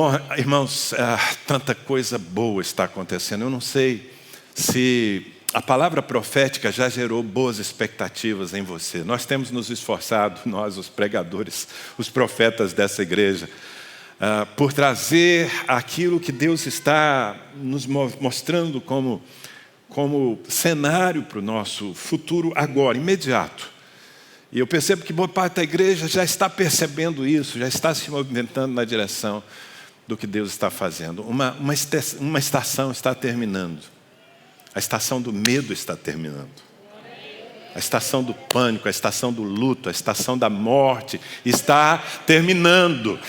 Bom, irmãos, tanta coisa boa está acontecendo. Eu não sei se a palavra profética já gerou boas expectativas em você. Nós temos nos esforçado, nós, os pregadores, os profetas dessa igreja, por trazer aquilo que Deus está nos mostrando como cenário para o nosso futuro agora, imediato. E eu percebo que boa parte da igreja já está percebendo isso, já está se movimentando na direção do que Deus está fazendo. Uma estação está terminando. A estação do medo está terminando. A estação do pânico, a estação do luto, a estação da morte está terminando.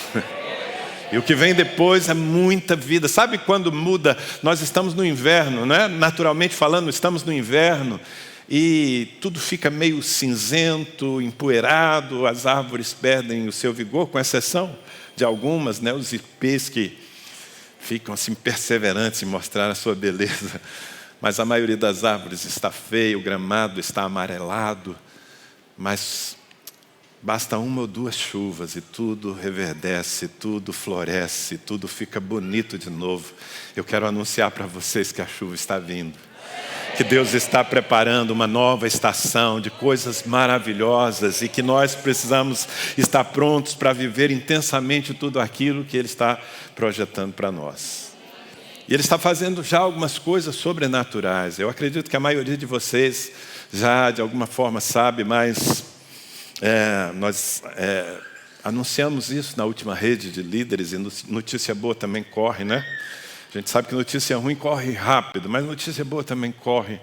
E o que vem depois é muita vida. Sabe quando muda? Nós estamos no inverno, né? Naturalmente falando, estamos no inverno. E tudo fica meio cinzento, empoeirado, as árvores perdem o seu vigor, com exceção de algumas, né? Os ipês que ficam assim perseverantes em mostrar a sua beleza. Mas a maioria das árvores está feia, o gramado está amarelado. Mas basta uma ou duas chuvas e tudo reverdece, tudo floresce, tudo fica bonito de novo. Eu quero anunciar para vocês que a chuva está vindo. Que Deus está preparando uma nova estação de coisas maravilhosas e que nós precisamos estar prontos para viver intensamente tudo aquilo que Ele está projetando para nós. E Ele está fazendo já algumas coisas sobrenaturais. Eu acredito que a maioria de vocês já de alguma forma sabe, mas nós anunciamos isso na última rede de líderes e notícia boa também corre, né? A gente sabe que notícia ruim corre rápido, mas notícia boa também corre.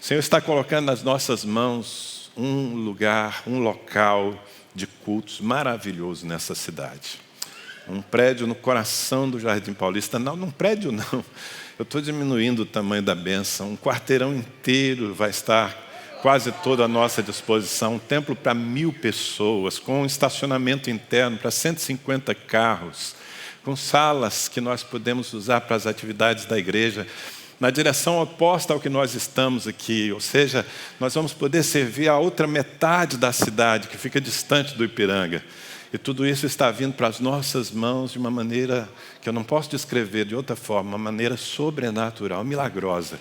O Senhor está colocando nas nossas mãos um lugar, um local de cultos maravilhoso nessa cidade. Um prédio no coração do Jardim Paulista. Não, num prédio não. Eu estou diminuindo o tamanho da bênção. Um quarteirão inteiro vai estar quase toda à nossa disposição. Um templo para 1000 pessoas, com um estacionamento interno para 150 carros. Com salas que nós podemos usar para as atividades da igreja, na direção oposta ao que nós estamos aqui. Ou seja, nós vamos poder servir a outra metade da cidade, que fica distante do Ipiranga. E tudo isso está vindo para as nossas mãos de uma maneira que eu não posso descrever de outra forma, uma maneira sobrenatural, milagrosa.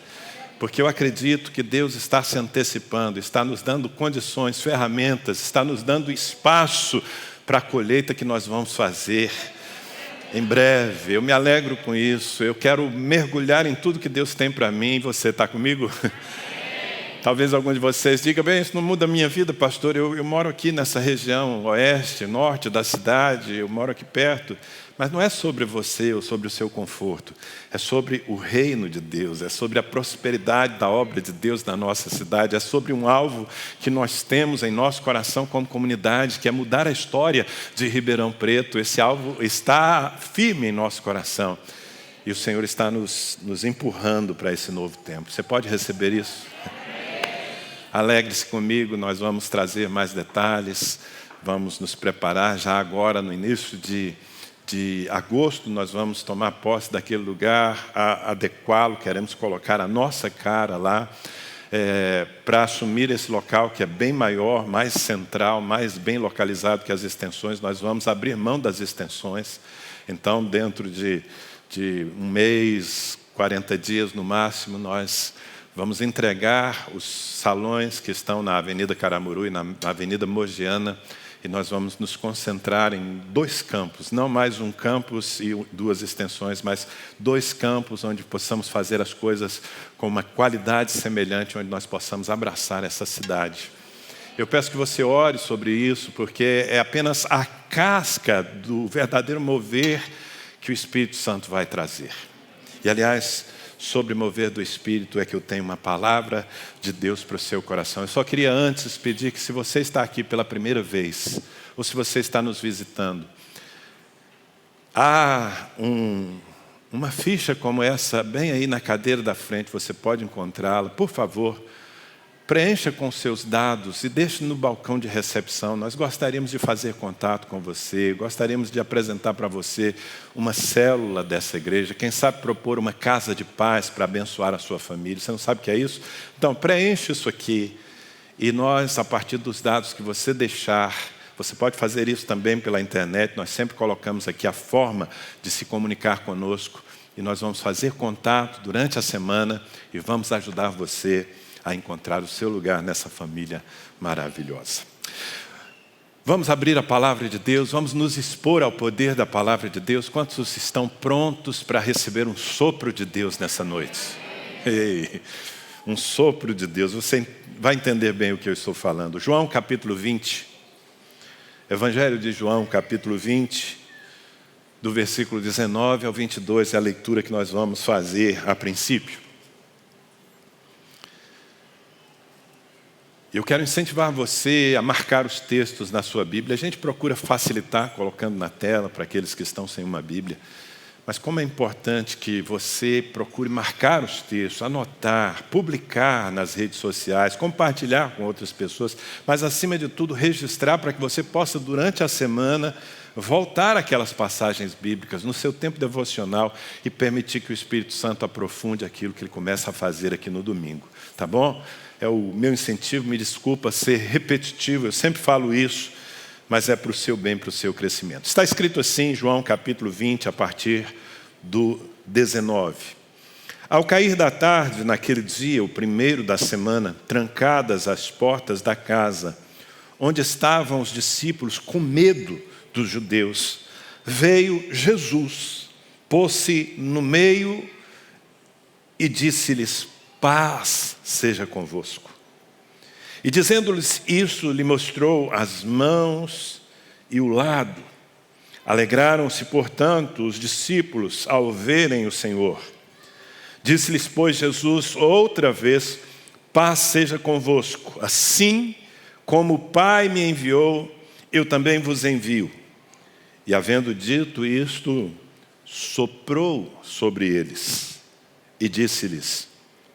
Porque eu acredito que Deus está se antecipando, está nos dando condições, ferramentas, está nos dando espaço para a colheita que nós vamos fazer em breve. Eu me alegro com isso. Eu quero mergulhar em tudo que Deus tem para mim. Você está comigo? Talvez algum de vocês diga: bem, isso não muda a minha vida, pastor. Eu moro aqui nessa região oeste, norte da cidade. Eu moro aqui perto. Mas não é sobre você ou sobre o seu conforto. É sobre o reino de Deus. É sobre a prosperidade da obra de Deus na nossa cidade. É sobre um alvo que nós temos em nosso coração como comunidade, que é mudar a história de Ribeirão Preto. Esse alvo está firme em nosso coração. E o Senhor está nos empurrando para esse novo tempo. Você pode receber isso? Alegre-se comigo, nós vamos trazer mais detalhes. Vamos nos preparar já agora no início de agosto, nós vamos tomar posse daquele lugar, adequá-lo, queremos colocar a nossa cara lá, para assumir esse local que é bem maior, mais central, mais bem localizado que as extensões. Nós vamos abrir mão das extensões. Então, dentro de um mês, 40 dias no máximo, nós vamos entregar os salões que estão na Avenida Caramuru e na Avenida Mogiana. E nós vamos nos concentrar em 2 campos, não mais um campus e 2 extensões, mas 2 campos onde possamos fazer as coisas com uma qualidade semelhante, onde nós possamos abraçar essa cidade. Eu peço que você ore sobre isso, porque é apenas a casca do verdadeiro mover que o Espírito Santo vai trazer. E, aliás, sobre o mover do Espírito é que eu tenho uma palavra de Deus para o seu coração. Eu só queria antes pedir que, se você está aqui pela primeira vez, ou se você está nos visitando, há uma ficha como essa, bem aí na cadeira da frente, você pode encontrá-la. Por favor, preencha com seus dados e deixe no balcão de recepção. Nós gostaríamos de fazer contato com você, gostaríamos de apresentar para você uma célula dessa igreja, quem sabe propor uma casa de paz para abençoar a sua família. Você não sabe o que é isso? Então, preencha isso aqui e nós, a partir dos dados que você deixar, Você pode fazer isso também pela internet. Nós sempre colocamos aqui a forma de se comunicar conosco. E nós vamos fazer contato durante a semana e vamos ajudar você a encontrar o seu lugar nessa família maravilhosa. Vamos abrir a palavra de Deus, vamos nos expor ao poder da palavra de Deus. Quantos estão prontos para receber um sopro de Deus nessa noite? Ei, um sopro de Deus. Você vai entender bem o que eu estou falando. João capítulo 20. Evangelho de João capítulo 20. Do versículo 19 ao 22 é a leitura que nós vamos fazer a princípio. Eu quero incentivar você a marcar os textos na sua Bíblia. A gente procura facilitar, colocando na tela para aqueles que estão sem uma Bíblia. Mas como é importante que você procure marcar os textos, anotar, publicar nas redes sociais, compartilhar com outras pessoas, mas acima de tudo registrar para que você possa durante a semana voltar àquelas passagens bíblicas no seu tempo devocional e permitir que o Espírito Santo aprofunde aquilo que ele começa a fazer aqui no domingo. Tá bom? É o meu incentivo, me desculpa ser repetitivo, eu sempre falo isso, mas é para o seu bem, para o seu crescimento. Está escrito assim em João capítulo 20, a partir do 19. Ao cair da tarde, naquele dia, o primeiro da semana, trancadas as portas da casa, onde estavam os discípulos com medo dos judeus, veio Jesus, pôs-se no meio e disse-lhes: paz seja convosco. E dizendo-lhes isso, lhe mostrou as mãos e o lado. Alegraram-se, portanto, os discípulos ao verem o Senhor. Disse-lhes, pois, Jesus outra vez: paz seja convosco. Assim como o Pai me enviou, eu também vos envio. E havendo dito isto, soprou sobre eles e disse-lhes: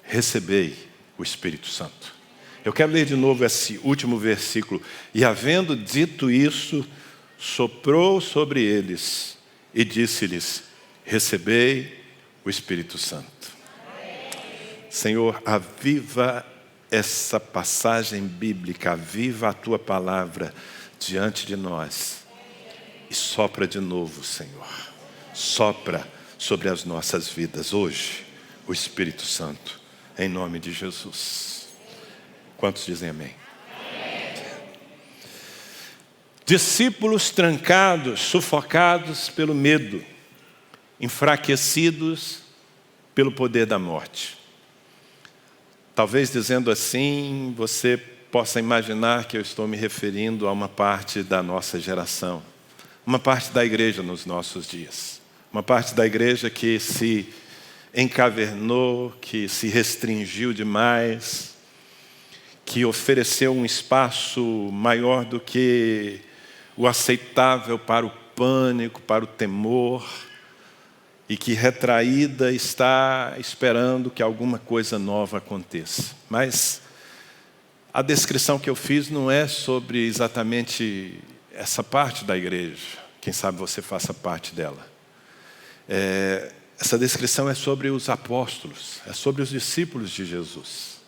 recebei o Espírito Santo. Eu quero ler de novo esse último versículo. E havendo dito isso, soprou sobre eles e disse-lhes: recebei o Espírito Santo. Senhor, aviva essa passagem bíblica, aviva a Tua palavra diante de nós. E sopra de novo, Senhor. Sopra sobre as nossas vidas hoje o Espírito Santo, em nome de Jesus. Quantos dizem amém? Discípulos trancados, sufocados pelo medo, enfraquecidos pelo poder da morte. Talvez dizendo assim, você possa imaginar que eu estou me referindo a uma parte da nossa geração, uma parte da igreja nos nossos dias, uma parte da igreja que se encavernou, que se restringiu demais, que ofereceu um espaço maior do que o aceitável para o pânico, para o temor, e que retraída está esperando que alguma coisa nova aconteça. Mas a descrição que eu fiz não é sobre exatamente essa parte da igreja. Quem sabe você faça parte dela. Essa descrição é sobre os apóstolos, é sobre os discípulos de Jesus.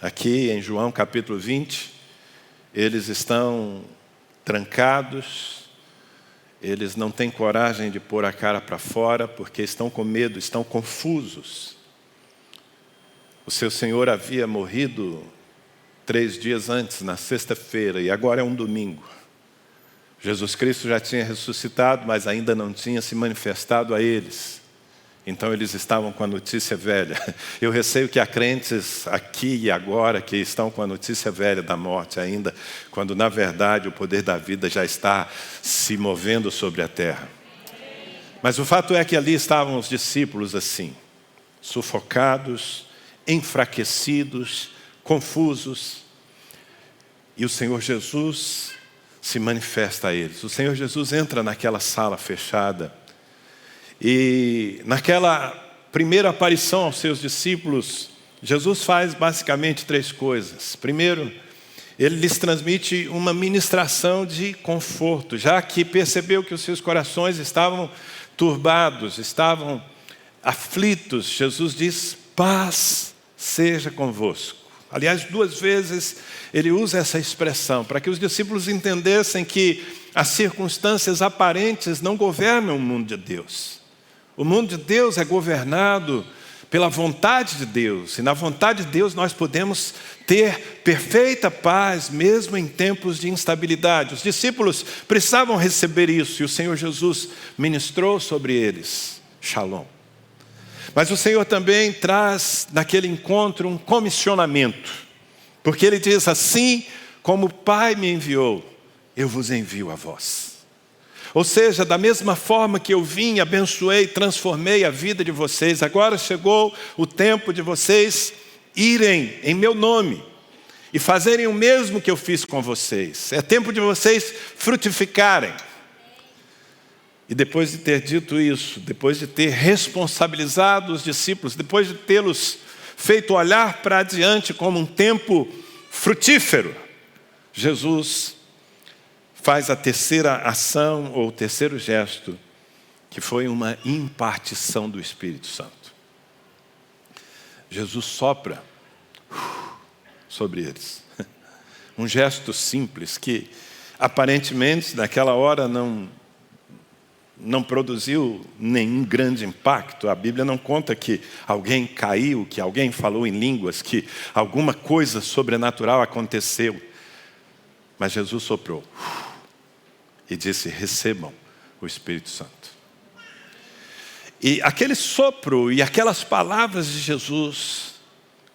Aqui em João capítulo 20, eles estão trancados, eles não têm coragem de pôr a cara para fora, porque estão com medo, estão confusos. O seu Senhor havia morrido 3 dias antes, na sexta-feira, e agora é um domingo. Jesus Cristo já tinha ressuscitado, mas ainda não tinha se manifestado a eles. Então eles estavam com a notícia velha. Eu receio que há crentes aqui e agora que estão com a notícia velha da morte ainda, quando na verdade o poder da vida já está se movendo sobre a terra. Mas o fato é que ali estavam os discípulos assim, sufocados, enfraquecidos, confusos. E o Senhor Jesus se manifesta a eles. O Senhor Jesus entra naquela sala fechada. E naquela primeira aparição aos seus discípulos, Jesus faz basicamente 3 coisas. Primeiro, ele lhes transmite uma ministração de conforto, já que percebeu que os seus corações estavam turbados, estavam aflitos. Jesus diz: paz seja convosco. Aliás, 2 vezes ele usa essa expressão, para que os discípulos entendessem que as circunstâncias aparentes não governam o mundo de Deus. O mundo de Deus é governado pela vontade de Deus. E na vontade de Deus nós podemos ter perfeita paz, mesmo em tempos de instabilidade. Os discípulos precisavam receber isso, e o Senhor Jesus ministrou sobre eles. Shalom. Mas o Senhor também traz naquele encontro um comissionamento. Porque Ele diz assim, como o Pai me enviou, eu vos envio a vós. Ou seja, da mesma forma que eu vim, abençoei, transformei a vida de vocês, agora chegou o tempo de vocês irem em meu nome e fazerem o mesmo que eu fiz com vocês. É tempo de vocês frutificarem. E depois de ter dito isso, depois de ter responsabilizado os discípulos, depois de tê-los feito olhar para adiante como um tempo frutífero, Jesus faz a terceira ação, ou o terceiro gesto, que foi uma impartição do Espírito Santo. Jesus sopra sobre eles. Um gesto simples que, aparentemente, naquela hora não produziu nenhum grande impacto. A Bíblia não conta que alguém caiu, que alguém falou em línguas, que alguma coisa sobrenatural aconteceu. Mas Jesus soprou e disse, recebam o Espírito Santo. E aquele sopro e aquelas palavras de Jesus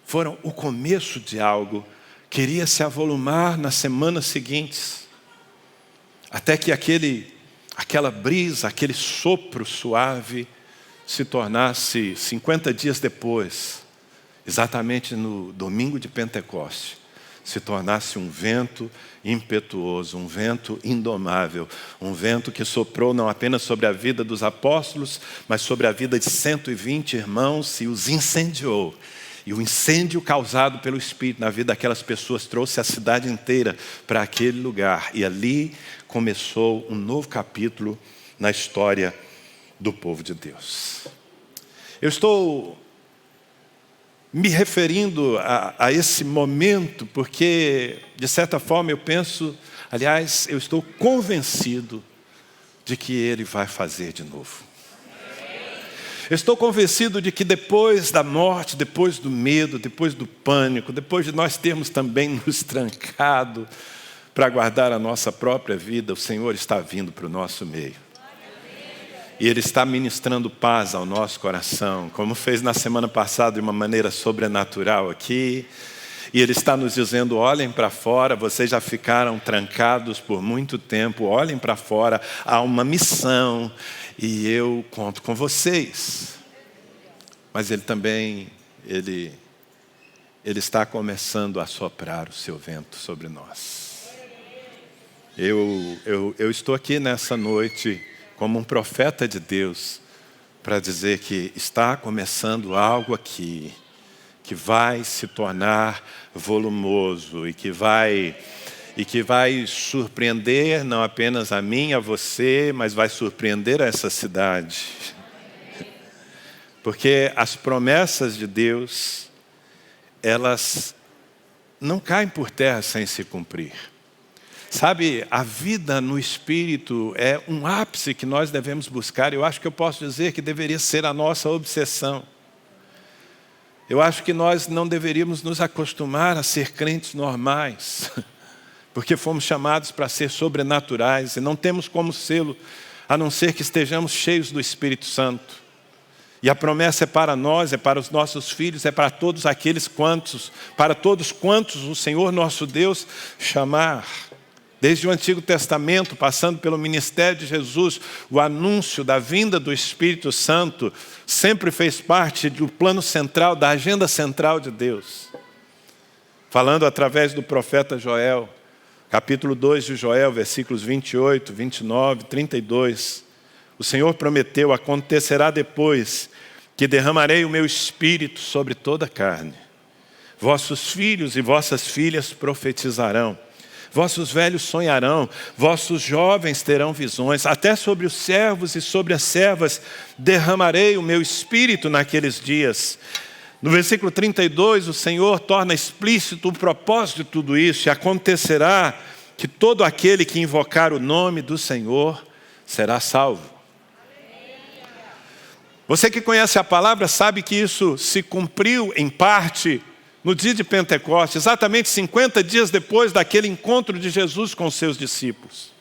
foram o começo de algo que iria se avolumar nas semanas seguintes, até que aquela brisa, aquele sopro suave se tornasse 50 dias depois, exatamente no domingo de Pentecoste, se tornasse um vento impetuoso, um vento indomável, um vento que soprou não apenas sobre a vida dos apóstolos, mas sobre a vida de 120 irmãos e os incendiou. E o incêndio causado pelo Espírito na vida daquelas pessoas trouxe a cidade inteira para aquele lugar. E ali começou um novo capítulo na história do povo de Deus. Eu estou me referindo a esse momento porque, de certa forma, eu penso, aliás, eu estou convencido de que Ele vai fazer de novo. Eu estou convencido de que depois da morte, depois do medo, depois do pânico, depois de nós termos também nos trancado para guardar a nossa própria vida, o Senhor está vindo para o nosso meio. E Ele está ministrando paz ao nosso coração, como fez na semana passada de uma maneira sobrenatural aqui. E Ele está nos dizendo, olhem para fora, vocês já ficaram trancados por muito tempo, olhem para fora, há uma missão e eu conto com vocês. Mas Ele também, Ele está começando a soprar o seu vento sobre nós. Eu estou aqui nessa noite como um profeta de Deus, para dizer que está começando algo aqui, que vai se tornar volumoso e que vai surpreender não apenas a mim, a você, mas vai surpreender a essa cidade. Porque as promessas de Deus, elas não caem por terra sem se cumprir. Sabe, a vida no Espírito é um ápice que nós devemos buscar. Eu acho que eu posso dizer que deveria ser a nossa obsessão. Eu acho que nós não deveríamos nos acostumar a ser crentes normais, porque fomos chamados para ser sobrenaturais e não temos como sê-lo, a não ser que estejamos cheios do Espírito Santo. E a promessa é para nós, é para os nossos filhos, é para todos aqueles quantos, para todos quantos o Senhor nosso Deus chamar. Desde o Antigo Testamento, passando pelo ministério de Jesus, o anúncio da vinda do Espírito Santo sempre fez parte do plano central, da agenda central de Deus. Falando através do profeta Joel, capítulo 2 de Joel, versículos 28, 29, 32. O Senhor prometeu, acontecerá depois que derramarei o meu Espírito sobre toda a carne. Vossos filhos e vossas filhas profetizarão. Vossos velhos sonharão, vossos jovens terão visões, até sobre os servos e sobre as servas derramarei o meu Espírito naqueles dias. No versículo 32, o Senhor torna explícito o propósito de tudo isso, e acontecerá que todo aquele que invocar o nome do Senhor será salvo. Você que conhece a palavra sabe que isso se cumpriu em parte no dia de Pentecostes, exatamente 50 dias depois daquele encontro de Jesus com os seus discípulos.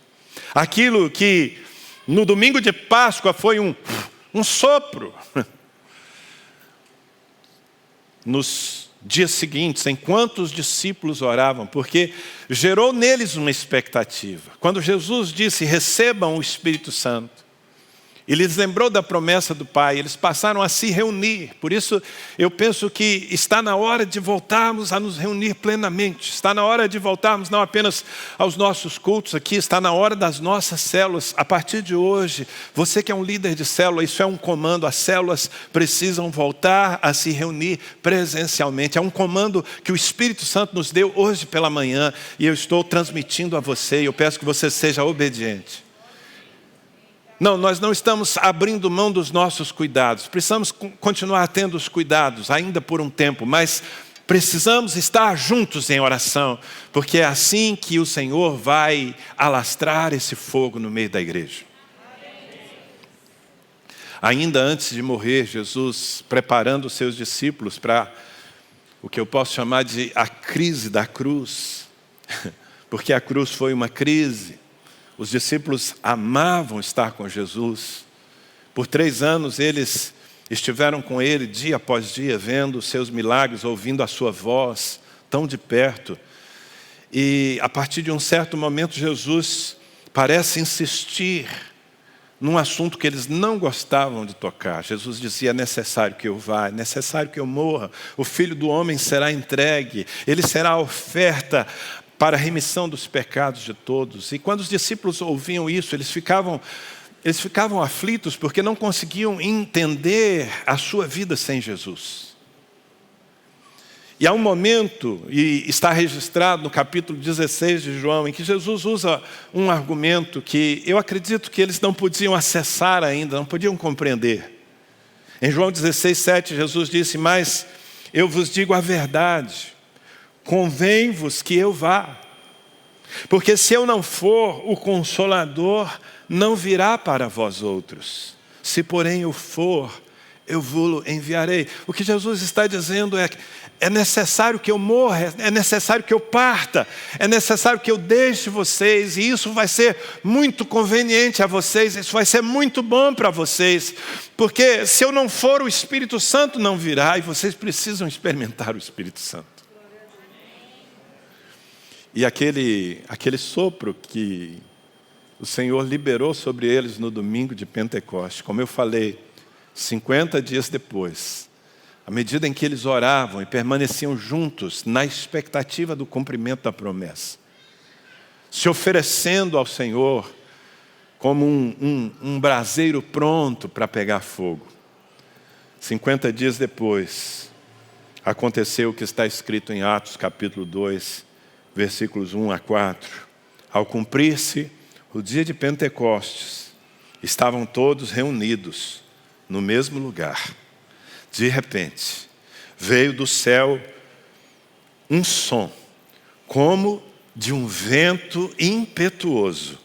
Aquilo que no domingo de Páscoa foi um sopro. Nos dias seguintes, enquanto os discípulos oravam, porque gerou neles uma expectativa. Quando Jesus disse, recebam o Espírito Santo, e lhes lembrou da promessa do Pai, eles passaram a se reunir. Por isso, eu penso que está na hora de voltarmos a nos reunir plenamente. Está na hora de voltarmos não apenas aos nossos cultos aqui, está na hora das nossas células. A partir de hoje, você que é um líder de célula, isso é um comando. As células precisam voltar a se reunir presencialmente. É um comando que o Espírito Santo nos deu hoje pela manhã, e eu estou transmitindo a você, e eu peço que você seja obediente. Não, nós não estamos abrindo mão dos nossos cuidados. Precisamos continuar tendo os cuidados ainda por um tempo, mas precisamos estar juntos em oração, porque é assim que o Senhor vai alastrar esse fogo no meio da igreja. Ainda antes de morrer, Jesus preparando os seus discípulos para o que eu posso chamar de a crise da cruz, porque a cruz foi uma crise. Os discípulos amavam estar com Jesus. Por 3 anos eles estiveram com Ele dia após dia, vendo os seus milagres, ouvindo a sua voz tão de perto. E a partir de um certo momento Jesus parece insistir num assunto que eles não gostavam de tocar. Jesus dizia, é necessário que eu vá, é necessário que eu morra. O Filho do Homem será entregue, Ele será a oferta para a remissão dos pecados de todos. E quando os discípulos ouviam isso, eles ficavam aflitos, porque não conseguiam entender a sua vida sem Jesus. E há um momento, e está registrado no capítulo 16 de João, em que Jesus usa um argumento que eu acredito que eles não podiam acessar ainda, não podiam compreender. Em João 16, 7, Jesus disse, mas eu vos digo a verdade, convém-vos que eu vá, porque se eu não for, o Consolador não virá para vós outros. Se porém eu for, eu vou-lo enviarei. O que Jesus está dizendo é necessário que eu morra, é necessário que eu parta, é necessário que eu deixe vocês, e isso vai ser muito conveniente a vocês, isso vai ser muito bom para vocês, porque se eu não for, o Espírito Santo não virá, e vocês precisam experimentar o Espírito Santo. E aquele sopro que o Senhor liberou sobre eles no domingo de Pentecostes, como eu falei, 50 dias depois, à medida em que eles oravam e permaneciam juntos na expectativa do cumprimento da promessa, se oferecendo ao Senhor como um braseiro pronto para pegar fogo. 50 dias depois, aconteceu o que está escrito em Atos capítulo 2, versículos 1 a 4. Ao cumprir-se o dia de Pentecostes, estavam todos reunidos no mesmo lugar. De repente, veio do céu um som, como de um vento impetuoso,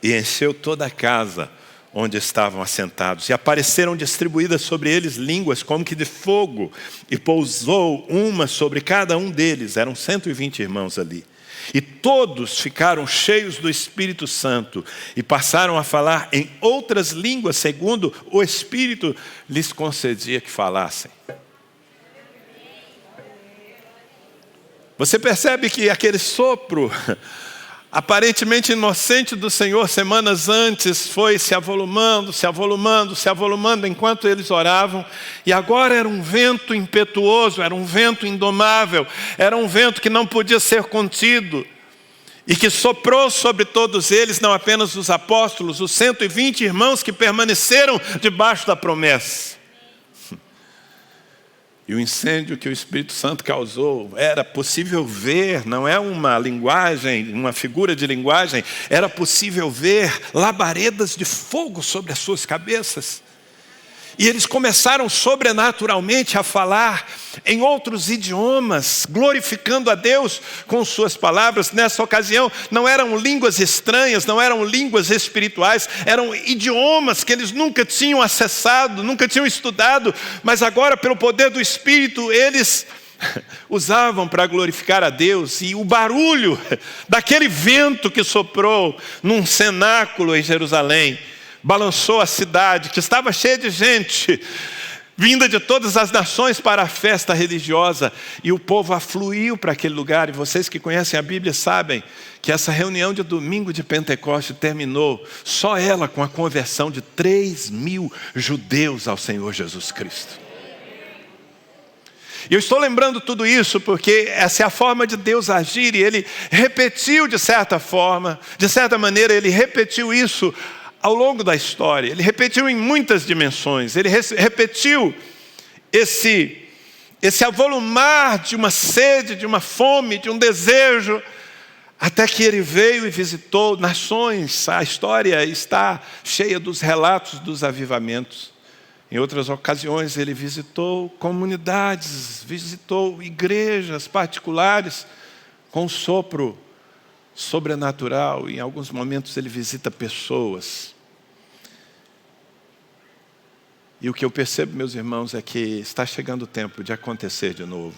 e encheu toda a casa onde estavam assentados. E apareceram distribuídas sobre eles línguas como que de fogo, e pousou uma sobre cada um deles. Eram 120 irmãos ali. E todos ficaram cheios do Espírito Santo e passaram a falar em outras línguas, segundo o Espírito lhes concedia que falassem. Você percebe que aquele sopro aparentemente inocente do Senhor, semanas antes, foi se avolumando, enquanto eles oravam, e agora era um vento impetuoso, era um vento indomável, era um vento que não podia ser contido, e que soprou sobre todos eles, não apenas os apóstolos, os 120 irmãos que permaneceram debaixo da promessa. E o incêndio que o Espírito Santo causou, era possível ver, não é uma linguagem, uma figura de linguagem, era possível ver labaredas de fogo sobre as suas cabeças. E eles começaram sobrenaturalmente a falar em outros idiomas, glorificando a Deus com suas palavras. Nessa ocasião, não eram línguas estranhas, não eram línguas espirituais, eram idiomas que eles nunca tinham acessado, nunca tinham estudado, mas agora, pelo poder do Espírito, eles usavam para glorificar a Deus. E o barulho daquele vento que soprou num cenáculo em Jerusalém balançou a cidade, que estava cheia de gente, vinda de todas as nações para a festa religiosa, e o povo afluiu para aquele lugar. E vocês que conhecem a Bíblia sabem que essa reunião de domingo de Pentecoste terminou, só ela, com a conversão de 3.000 judeus ao Senhor Jesus Cristo. E eu estou lembrando tudo isso porque essa é a forma de Deus agir, e Ele repetiu de certa forma, de certa maneira, Ele repetiu isso ao longo da história. Ele repetiu em muitas dimensões. Ele repetiu esse avolumar de uma sede, de uma fome, de um desejo, até que Ele veio e visitou nações. A história está cheia dos relatos dos avivamentos. Em outras ocasiões, Ele visitou comunidades, visitou igrejas particulares com um sopro sobrenatural. Em alguns momentos, Ele visita pessoas. E o que eu percebo, meus irmãos, é que está chegando o tempo de acontecer de novo.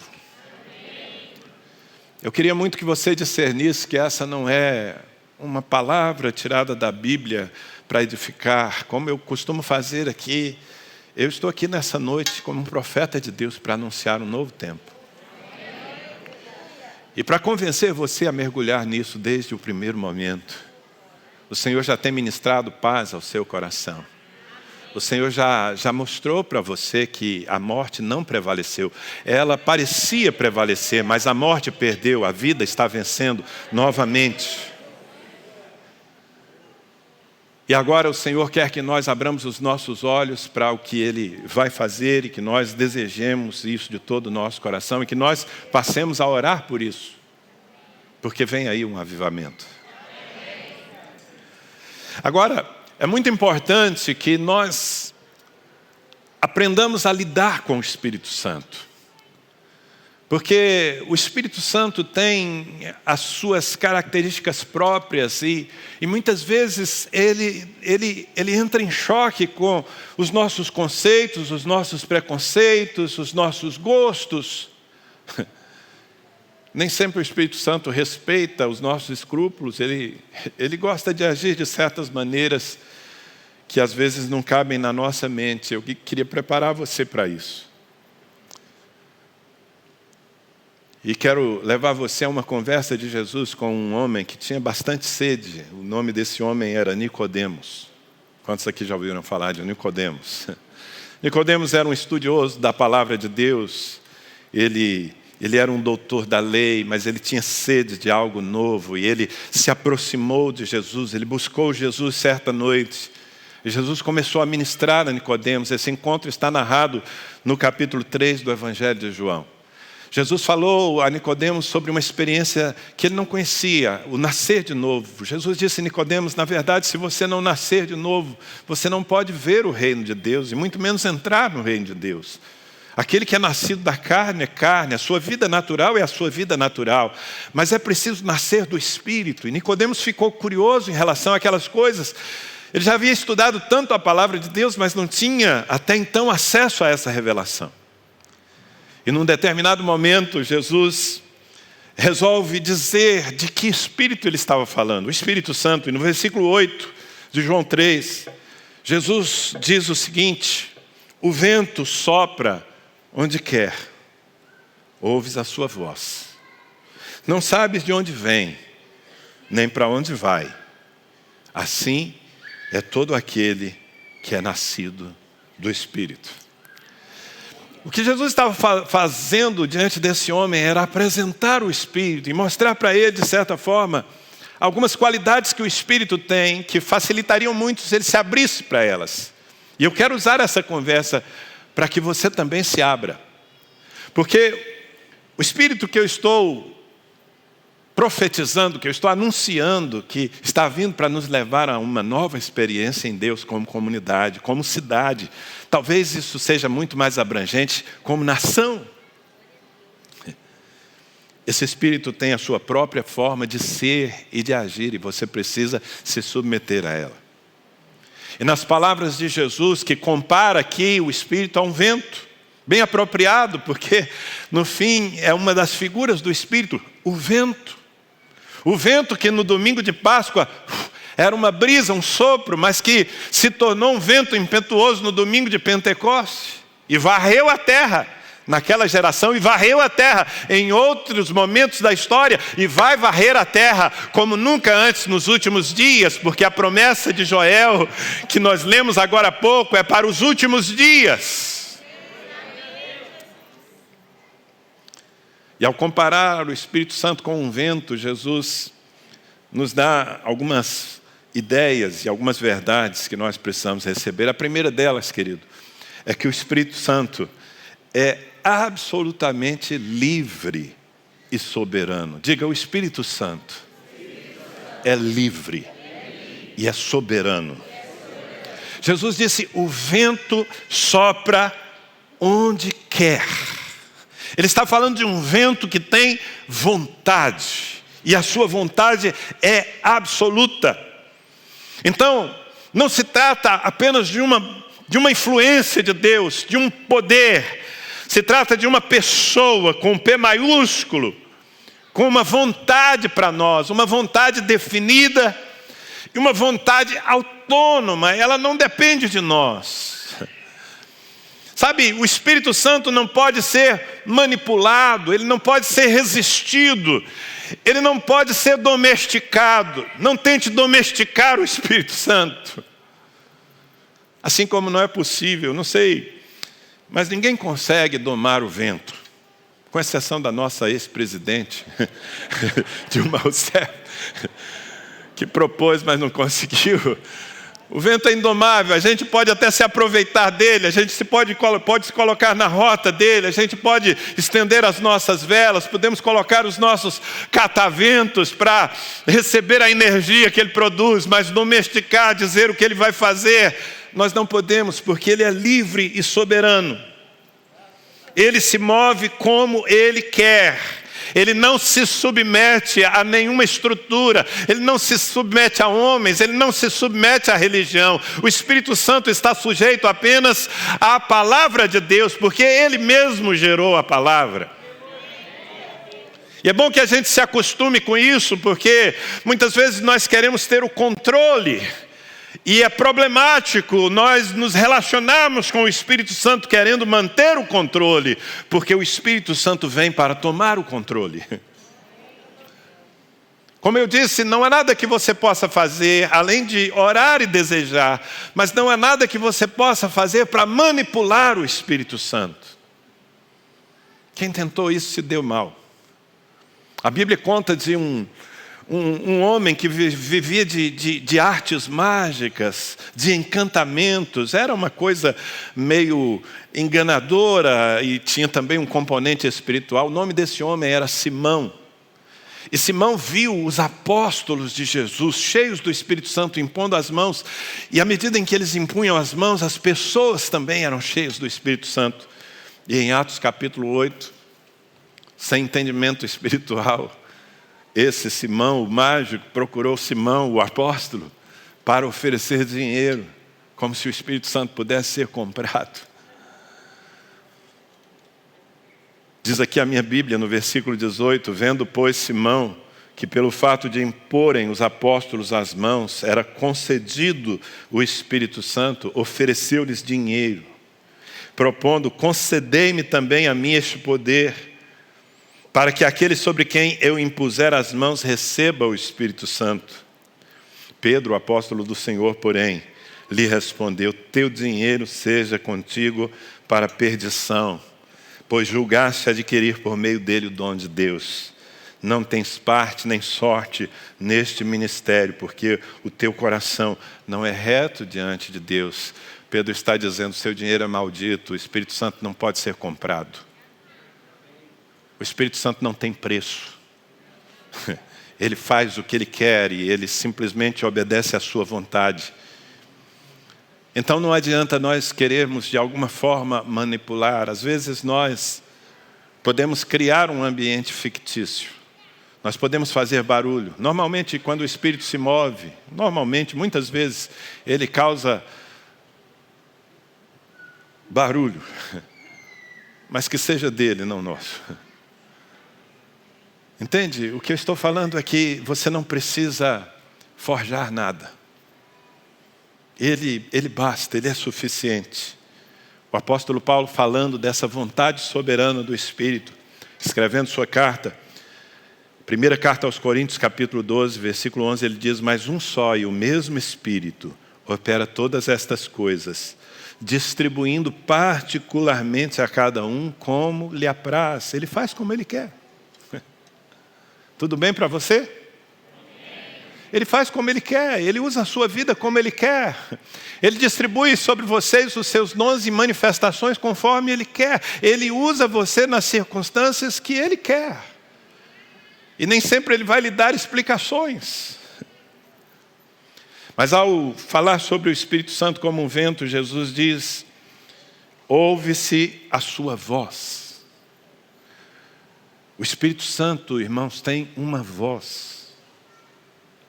Eu queria muito que você discernisse que essa não é uma palavra tirada da Bíblia para edificar, como eu costumo fazer aqui. Eu estou aqui nessa noite como um profeta de Deus para anunciar um novo tempo. E para convencer você a mergulhar nisso desde o primeiro momento, o Senhor já tem ministrado paz ao seu coração. O Senhor já mostrou para você que a morte não prevaleceu. Ela parecia prevalecer, mas a morte perdeu, a vida está vencendo novamente. E agora o Senhor quer que nós abramos os nossos olhos para o que Ele vai fazer e que nós desejemos isso de todo o nosso coração e que nós passemos a orar por isso, porque vem aí um avivamento. Agora, é muito importante que nós aprendamos a lidar com o Espírito Santo. Porque o Espírito Santo tem as suas características próprias e muitas vezes ele entra em choque com os nossos conceitos, os nossos preconceitos, os nossos gostos. Nem sempre o Espírito Santo respeita os nossos escrúpulos, ele gosta de agir de certas maneiras que às vezes não cabem na nossa mente. Eu queria preparar você para isso. E quero levar você a uma conversa de Jesus com um homem que tinha bastante sede. O nome desse homem era Nicodemos. Quantos aqui já ouviram falar de Nicodemos? Nicodemos era um estudioso da palavra de Deus. Ele era um doutor da lei, mas ele tinha sede de algo novo. E ele se aproximou de Jesus, ele buscou Jesus certa noite. E Jesus começou a ministrar a Nicodemos. Esse encontro está narrado no capítulo 3 do Evangelho de João. Jesus falou a Nicodemos sobre uma experiência que ele não conhecia, o nascer de novo. Jesus disse a Nicodemos, na verdade, se você não nascer de novo, você não pode ver o reino de Deus, e muito menos entrar no reino de Deus. Aquele que é nascido da carne é carne, a sua vida natural é a sua vida natural, mas é preciso nascer do Espírito. E Nicodemos ficou curioso em relação àquelas coisas. Ele já havia estudado tanto a palavra de Deus, mas não tinha até então acesso a essa revelação. E num determinado momento, Jesus resolve dizer de que Espírito ele estava falando, o Espírito Santo. E no versículo 8 de João 3, Jesus diz o seguinte: o vento sopra onde quer, ouves a sua voz. Não sabes de onde vem, nem para onde vai. Assim é todo aquele que é nascido do Espírito. O que Jesus estava fazendo diante desse homem era apresentar o Espírito e mostrar para ele, de certa forma, algumas qualidades que o Espírito tem, que facilitariam muito se ele se abrisse para elas. E eu quero usar essa conversa para que você também se abra. Porque o Espírito que eu estou profetizando, que eu estou anunciando que está vindo para nos levar a uma nova experiência em Deus como comunidade, como cidade. Talvez isso seja muito mais abrangente como nação. Esse Espírito tem a sua própria forma de ser e de agir, e você precisa se submeter a ela. E nas palavras de Jesus, que compara aqui o Espírito a um vento, bem apropriado, porque no fim é uma das figuras do Espírito, o vento. O vento que no domingo de Páscoa era uma brisa, um sopro, mas que se tornou um vento impetuoso no domingo de Pentecostes e varreu a terra naquela geração e varreu a terra em outros momentos da história e vai varrer a terra como nunca antes nos últimos dias, porque a promessa de Joel, que nós lemos agora há pouco, é para os últimos dias. E ao comparar o Espírito Santo com um vento, Jesus nos dá algumas ideias e algumas verdades que nós precisamos receber. A primeira delas, querido, é que o Espírito Santo é absolutamente livre e soberano. Diga, o Espírito Santo é livre e é soberano. Jesus disse, o vento sopra onde quer. Ele está falando de um vento que tem vontade, e a sua vontade é absoluta. Então, não se trata apenas de uma influência de Deus, de um poder. Se trata de uma pessoa com P maiúsculo, com uma vontade para nós, uma vontade definida e uma vontade autônoma. Ela não depende de nós. Sabe, o Espírito Santo não pode ser manipulado, ele não pode ser resistido, ele não pode ser domesticado. Não tente domesticar o Espírito Santo. Assim como não é possível, não sei, mas ninguém consegue domar o vento, com exceção da nossa ex-presidente, Dilma Rousseff, que propôs, mas não conseguiu. O vento é indomável, a gente pode até se aproveitar dele, a gente pode se colocar na rota dele, a gente pode estender as nossas velas, podemos colocar os nossos cataventos para receber a energia que ele produz, mas domesticar, dizer o que ele vai fazer, nós não podemos, porque ele é livre e soberano. Ele se move como ele quer. Ele não se submete a nenhuma estrutura, ele não se submete a homens, ele não se submete à religião. O Espírito Santo está sujeito apenas à palavra de Deus, porque ele mesmo gerou a palavra. E é bom que a gente se acostume com isso, porque muitas vezes nós queremos ter o controle. E é problemático nós nos relacionarmos com o Espírito Santo querendo manter o controle, porque o Espírito Santo vem para tomar o controle. Como eu disse, não há nada que você possa fazer, além de orar e desejar, mas não há nada que você possa fazer para manipular o Espírito Santo. Quem tentou isso se deu mal. A Bíblia conta de um homem que vivia de artes mágicas, de encantamentos. Era uma coisa meio enganadora e tinha também um componente espiritual. O nome desse homem era Simão. E Simão viu os apóstolos de Jesus, cheios do Espírito Santo, impondo as mãos. E à medida em que eles impunham as mãos, as pessoas também eram cheias do Espírito Santo. E em Atos capítulo 8, sem entendimento espiritual, esse Simão, o mágico, procurou Simão, o apóstolo, para oferecer dinheiro, como se o Espírito Santo pudesse ser comprado. Diz aqui a minha Bíblia, no versículo 18, vendo, pois, Simão, que pelo fato de imporem os apóstolos as mãos, era concedido o Espírito Santo, ofereceu-lhes dinheiro, propondo, concedei-me também a mim este poder, para que aquele sobre quem eu impuser as mãos receba o Espírito Santo. Pedro, o apóstolo do Senhor, porém, lhe respondeu, teu dinheiro seja contigo para perdição, pois julgaste adquirir por meio dele o dom de Deus. Não tens parte nem sorte neste ministério, porque o teu coração não é reto diante de Deus. Pedro está dizendo, seu dinheiro é maldito, o Espírito Santo não pode ser comprado. O Espírito Santo não tem preço. Ele faz o que Ele quer e Ele simplesmente obedece à sua vontade. Então não adianta nós querermos de alguma forma manipular. Às vezes nós podemos criar um ambiente fictício. Nós podemos fazer barulho. Normalmente quando o Espírito se move, muitas vezes, ele causa barulho. Mas que seja dele, não nosso. Entende? O que eu estou falando é que você não precisa forjar nada. Ele basta, Ele é suficiente. O apóstolo Paulo, falando dessa vontade soberana do Espírito, escrevendo sua carta, primeira carta aos Coríntios, capítulo 12, versículo 11, ele diz: mas um só e o mesmo Espírito opera todas estas coisas, distribuindo particularmente a cada um como lhe apraz. Ele faz como Ele quer. Tudo bem para você? Ele faz como Ele quer, Ele usa a sua vida como Ele quer. Ele distribui sobre vocês os seus dons e manifestações conforme Ele quer. Ele usa você nas circunstâncias que Ele quer. E nem sempre Ele vai lhe dar explicações. Mas ao falar sobre o Espírito Santo como um vento, Jesus diz: ouve-se a sua voz. O Espírito Santo, irmãos, tem uma voz.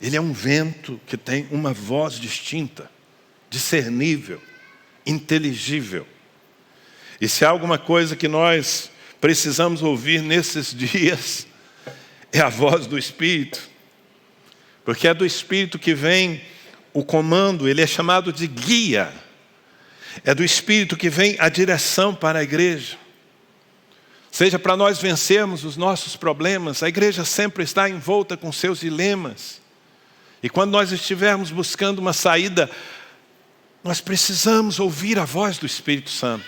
Ele é um vento que tem uma voz distinta, discernível, inteligível. E se há alguma coisa que nós precisamos ouvir nesses dias, é a voz do Espírito. Porque é do Espírito que vem o comando, ele é chamado de guia. É do Espírito que vem a direção para a igreja. Seja para nós vencermos os nossos problemas, a igreja sempre está envolta com seus dilemas. E quando nós estivermos buscando uma saída, nós precisamos ouvir a voz do Espírito Santo.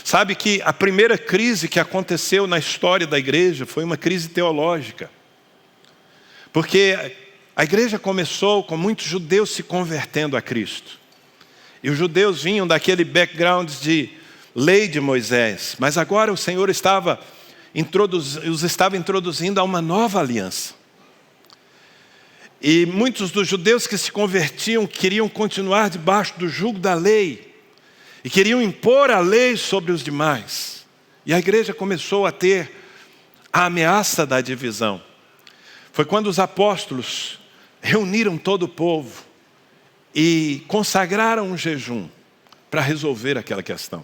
Sabe que a primeira crise que aconteceu na história da igreja foi uma crise teológica. Porque a igreja começou com muitos judeus se convertendo a Cristo. E os judeus vinham daquele background de lei de Moisés, mas agora o Senhor os estava introduzindo a uma nova aliança. E muitos dos judeus que se convertiam queriam continuar debaixo do jugo da lei e queriam impor a lei sobre os demais. E a igreja começou a ter a ameaça da divisão. Foi quando os apóstolos reuniram todo o povo e consagraram um jejum para resolver aquela questão.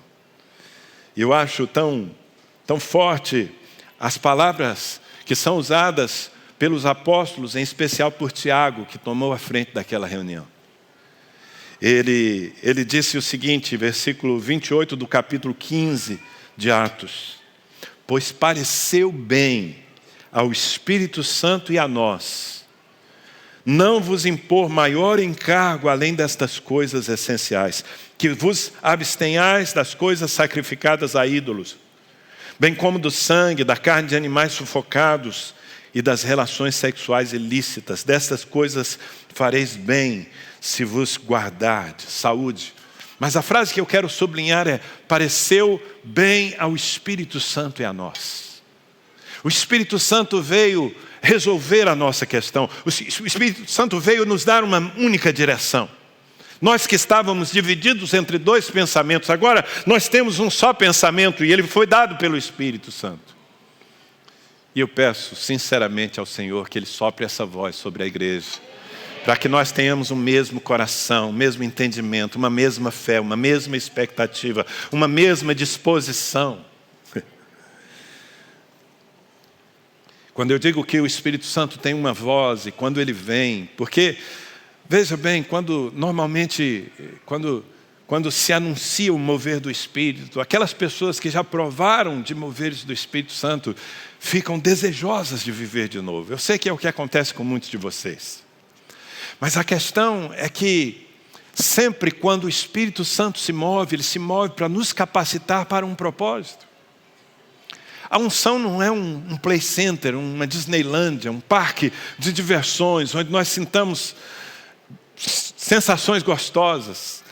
E eu acho tão forte as palavras que são usadas pelos apóstolos, em especial por Tiago, que tomou a frente daquela reunião. Ele disse o seguinte, versículo 28 do capítulo 15 de Atos: pois pareceu bem ao Espírito Santo e a nós não vos impor maior encargo além destas coisas essenciais, que vos abstenhais das coisas sacrificadas a ídolos, bem como do sangue, da carne de animais sufocados e das relações sexuais ilícitas. Destas coisas fareis bem se vos guardardes. Saúde. Mas a frase que eu quero sublinhar é: pareceu bem ao Espírito Santo e a nós. O Espírito Santo veio resolver a nossa questão. O Espírito Santo veio nos dar uma única direção. Nós que estávamos divididos entre dois pensamentos, agora nós temos um só pensamento e ele foi dado pelo Espírito Santo. E eu peço sinceramente ao Senhor que Ele sopre essa voz sobre a igreja, para que nós tenhamos o mesmo coração, o mesmo entendimento, uma mesma fé, uma mesma expectativa, uma mesma disposição. Quando eu digo que o Espírito Santo tem uma voz e quando Ele vem, porque, veja bem, quando se anuncia o mover do Espírito, aquelas pessoas que já provaram de moveres do Espírito Santo ficam desejosas de viver de novo. Eu sei que é o que acontece com muitos de vocês. Mas a questão é que sempre quando o Espírito Santo se move, Ele se move para nos capacitar para um propósito. A unção não é um play center, uma Disneylândia, um parque de diversões, onde nós sintamos sensações gostosas.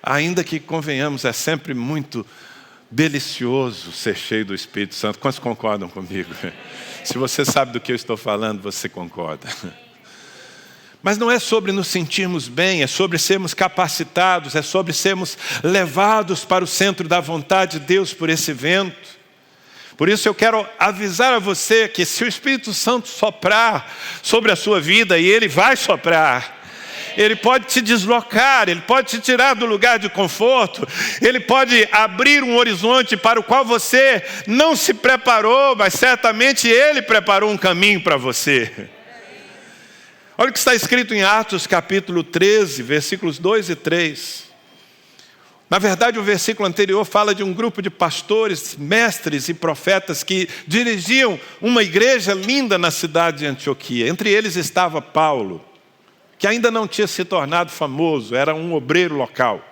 Ainda que, convenhamos, é sempre muito delicioso ser cheio do Espírito Santo. Quantos concordam comigo? Se você sabe do que eu estou falando, você concorda. Mas não é sobre nos sentirmos bem, é sobre sermos capacitados, é sobre sermos levados para o centro da vontade de Deus por esse vento. Por isso eu quero avisar a você que se o Espírito Santo soprar sobre a sua vida, e Ele vai soprar, Ele pode te deslocar, Ele pode te tirar do lugar de conforto, Ele pode abrir um horizonte para o qual você não se preparou, mas certamente Ele preparou um caminho para você. Olha o que está escrito em Atos capítulo 13, versículos 2 e 3. Na verdade, o versículo anterior fala de um grupo de pastores, mestres e profetas que dirigiam uma igreja linda na cidade de Antioquia. Entre eles estava Paulo, que ainda não tinha se tornado famoso, era um obreiro local.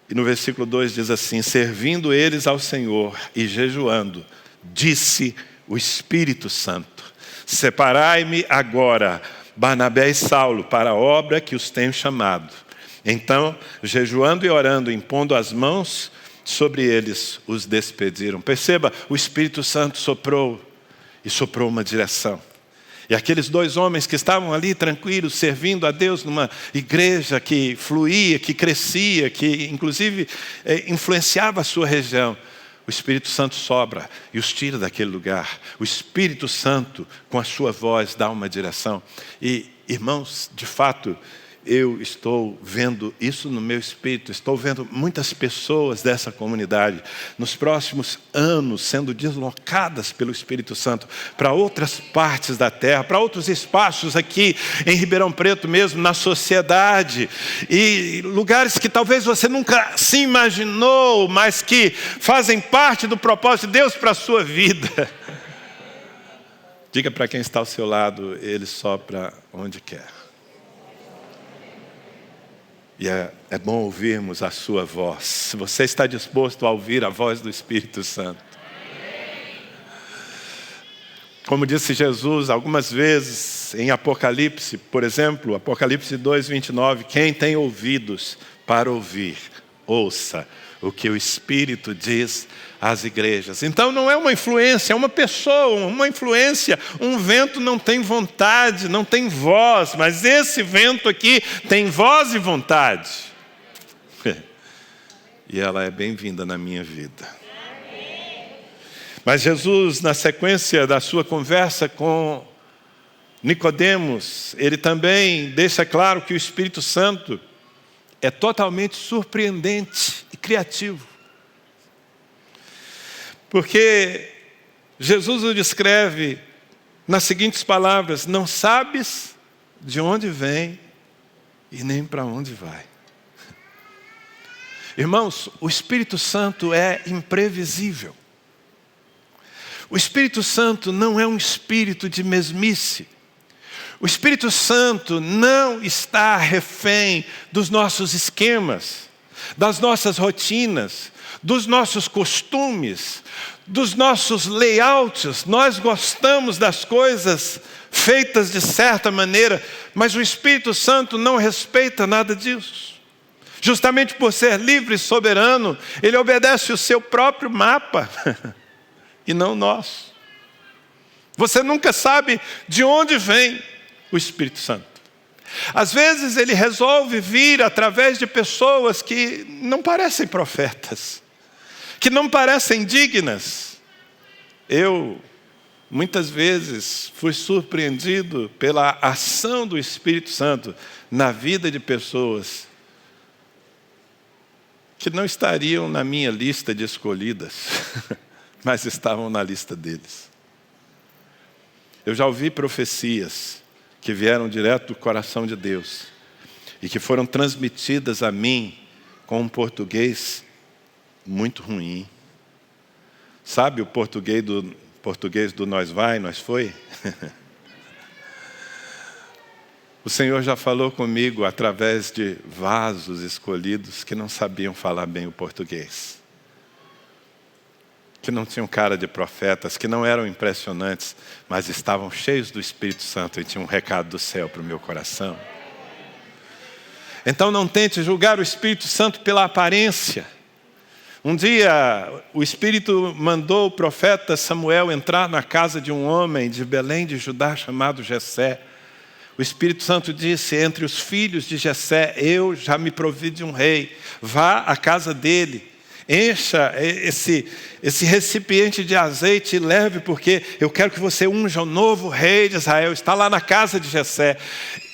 E no versículo 2 diz assim: servindo eles ao Senhor e jejuando, disse o Espírito Santo: separai-me agora Barnabé e Saulo para a obra que os tenho chamado. Então, jejuando e orando, impondo as mãos sobre eles, os despediram. Perceba, o Espírito Santo soprou e soprou uma direção. E aqueles dois homens que estavam ali tranquilos, servindo a Deus numa igreja que fluía, que crescia, que inclusive influenciava a sua região, o Espírito Santo sobra e os tira daquele lugar. O Espírito Santo, com a sua voz, dá uma direção. E, irmãos, de fato, eu estou vendo isso no meu espírito. Estou vendo muitas pessoas dessa comunidade, nos próximos anos, sendo deslocadas pelo Espírito Santo para outras partes da terra, para outros espaços aqui em Ribeirão Preto mesmo, na sociedade. E lugares que talvez você nunca se imaginou, mas que fazem parte do propósito de Deus para a sua vida. Diga para quem está ao seu lado: Ele sopra onde quer. E é bom ouvirmos a sua voz. Se você está disposto a ouvir a voz do Espírito Santo. Como disse Jesus algumas vezes em Apocalipse, por exemplo, Apocalipse 2:29, quem tem ouvidos para ouvir, ouça o que o Espírito diz às igrejas. Então não é uma influência, é uma pessoa, uma influência. Um vento não tem vontade, não tem voz, mas esse vento aqui tem voz e vontade. E ela é bem-vinda na minha vida. Mas Jesus, na sequência da sua conversa com Nicodemos, ele também deixa claro que o Espírito Santo é totalmente surpreendente e criativo. Porque Jesus o descreve nas seguintes palavras: não sabes de onde vem e nem para onde vai. Irmãos, o Espírito Santo é imprevisível. O Espírito Santo não é um espírito de mesmice. O Espírito Santo não está refém dos nossos esquemas, das nossas rotinas, dos nossos costumes, dos nossos layouts. Nós gostamos das coisas feitas de certa maneira, mas o Espírito Santo não respeita nada disso. Justamente por ser livre e soberano, Ele obedece o seu próprio mapa e não o nosso. Você nunca sabe de onde vem o Espírito Santo. Às vezes Ele resolve vir através de pessoas que não parecem profetas, que não parecem dignas. Eu, muitas vezes, fui surpreendido pela ação do Espírito Santo na vida de pessoas que não estariam na minha lista de escolhidas, mas estavam na lista deles. Eu já ouvi profecias que vieram direto do coração de Deus e que foram transmitidas a mim com um português muito ruim. Sabe o português do nós vai, nós foi? O Senhor já falou comigo através de vasos escolhidos que não sabiam falar bem o português, que não tinham cara de profetas, que não eram impressionantes, mas estavam cheios do Espírito Santo e tinham um recado do céu para o meu coração. Então não tente julgar o Espírito Santo pela aparência. Um dia, o Espírito mandou o profeta Samuel entrar na casa de um homem de Belém de Judá chamado Jessé. O Espírito Santo disse: entre os filhos de Jessé, eu já me provi de um rei. Vá à casa dele, encha esse recipiente de azeite e leve, porque eu quero que você unja o novo rei de Israel. Está lá na casa de Jessé.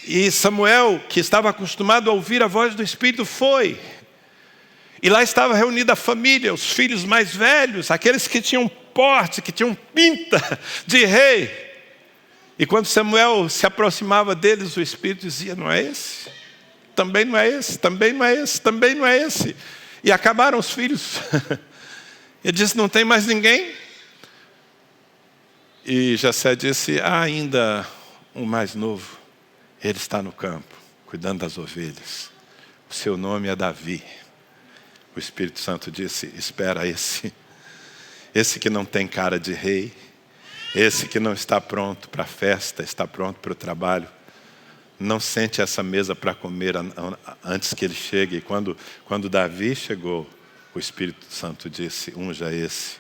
E Samuel, que estava acostumado a ouvir a voz do Espírito, foi. E lá estava reunida a família, os filhos mais velhos, aqueles que tinham porte, que tinham pinta de rei. E quando Samuel se aproximava deles, o Espírito dizia: não é esse, também não é esse, também não é esse, também não é esse. E acabaram os filhos. Ele disse: não tem mais ninguém? E Jessé disse: há ainda um mais novo, ele está no campo, cuidando das ovelhas. O seu nome é Davi. O Espírito Santo disse: espera esse que não tem cara de rei, esse que não está pronto para a festa, está pronto para o trabalho. Não sente essa mesa para comer antes que ele chegue. E quando Davi chegou, o Espírito Santo disse: unja esse,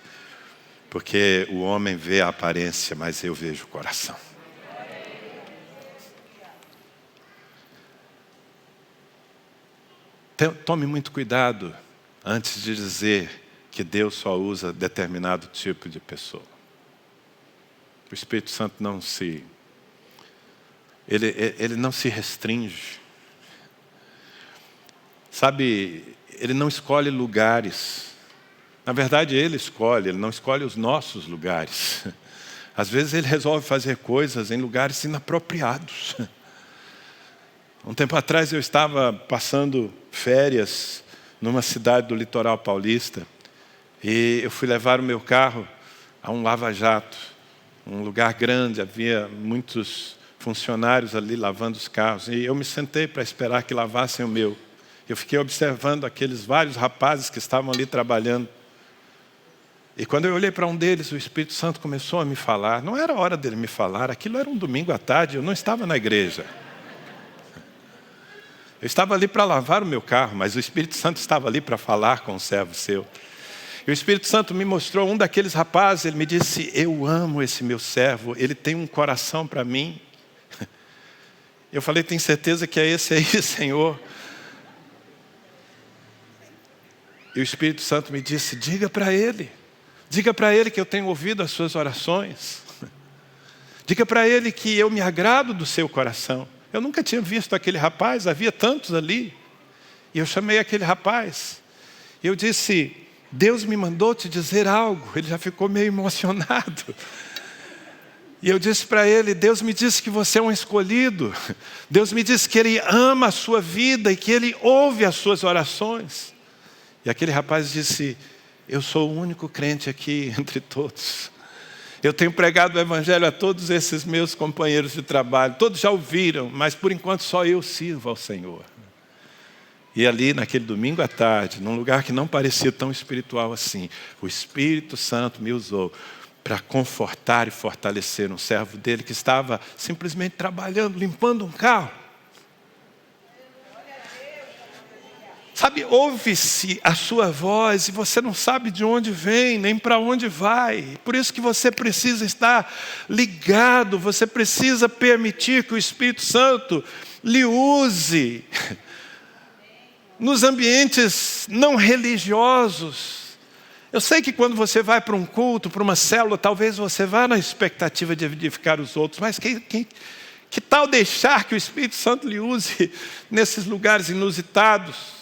porque o homem vê a aparência, mas eu vejo o coração. Tome muito cuidado antes de dizer que Deus só usa determinado tipo de pessoa. O Espírito Santo ele não se restringe. Sabe, ele não escolhe lugares. Na verdade, ele não escolhe os nossos lugares. Às vezes ele resolve fazer coisas em lugares inapropriados. Um tempo atrás eu estava passando férias numa cidade do litoral paulista, e eu fui levar o meu carro a um lava-jato, um lugar grande, havia muitos funcionários ali lavando os carros, e eu me sentei para esperar que lavassem o meu. Eu fiquei observando aqueles vários rapazes que estavam ali trabalhando, e quando eu olhei para um deles, o Espírito Santo começou a me falar. Não era hora dele me falar, aquilo era um domingo à tarde, eu não estava na igreja. Eu estava ali para lavar o meu carro, mas o Espírito Santo estava ali para falar com o servo seu. E o Espírito Santo me mostrou um daqueles rapazes, ele me disse: eu amo esse meu servo, ele tem um coração para mim. Eu falei: tem certeza que é esse aí, Senhor? E o Espírito Santo me disse: diga para ele que eu tenho ouvido as suas orações. Diga para ele que eu me agrado do seu coração. Eu nunca tinha visto aquele rapaz, havia tantos ali. E eu chamei aquele rapaz. E eu disse: Deus me mandou te dizer algo. Ele já ficou meio emocionado. E eu disse para ele: Deus me disse que você é um escolhido. Deus me disse que Ele ama a sua vida e que Ele ouve as suas orações. E aquele rapaz disse: eu sou o único crente aqui entre todos. Eu tenho pregado o Evangelho a todos esses meus companheiros de trabalho. Todos já ouviram, mas por enquanto só eu sirvo ao Senhor. E ali, naquele domingo à tarde, num lugar que não parecia tão espiritual assim, o Espírito Santo me usou para confortar e fortalecer um servo dele que estava simplesmente trabalhando, limpando um carro. Sabe, ouve-se a sua voz e você não sabe de onde vem, nem para onde vai. Por isso que você precisa estar ligado, você precisa permitir que o Espírito Santo lhe use nos ambientes não religiosos. Eu sei que quando você vai para um culto, para uma célula, talvez você vá na expectativa de edificar os outros, mas que tal deixar que o Espírito Santo lhe use nesses lugares inusitados?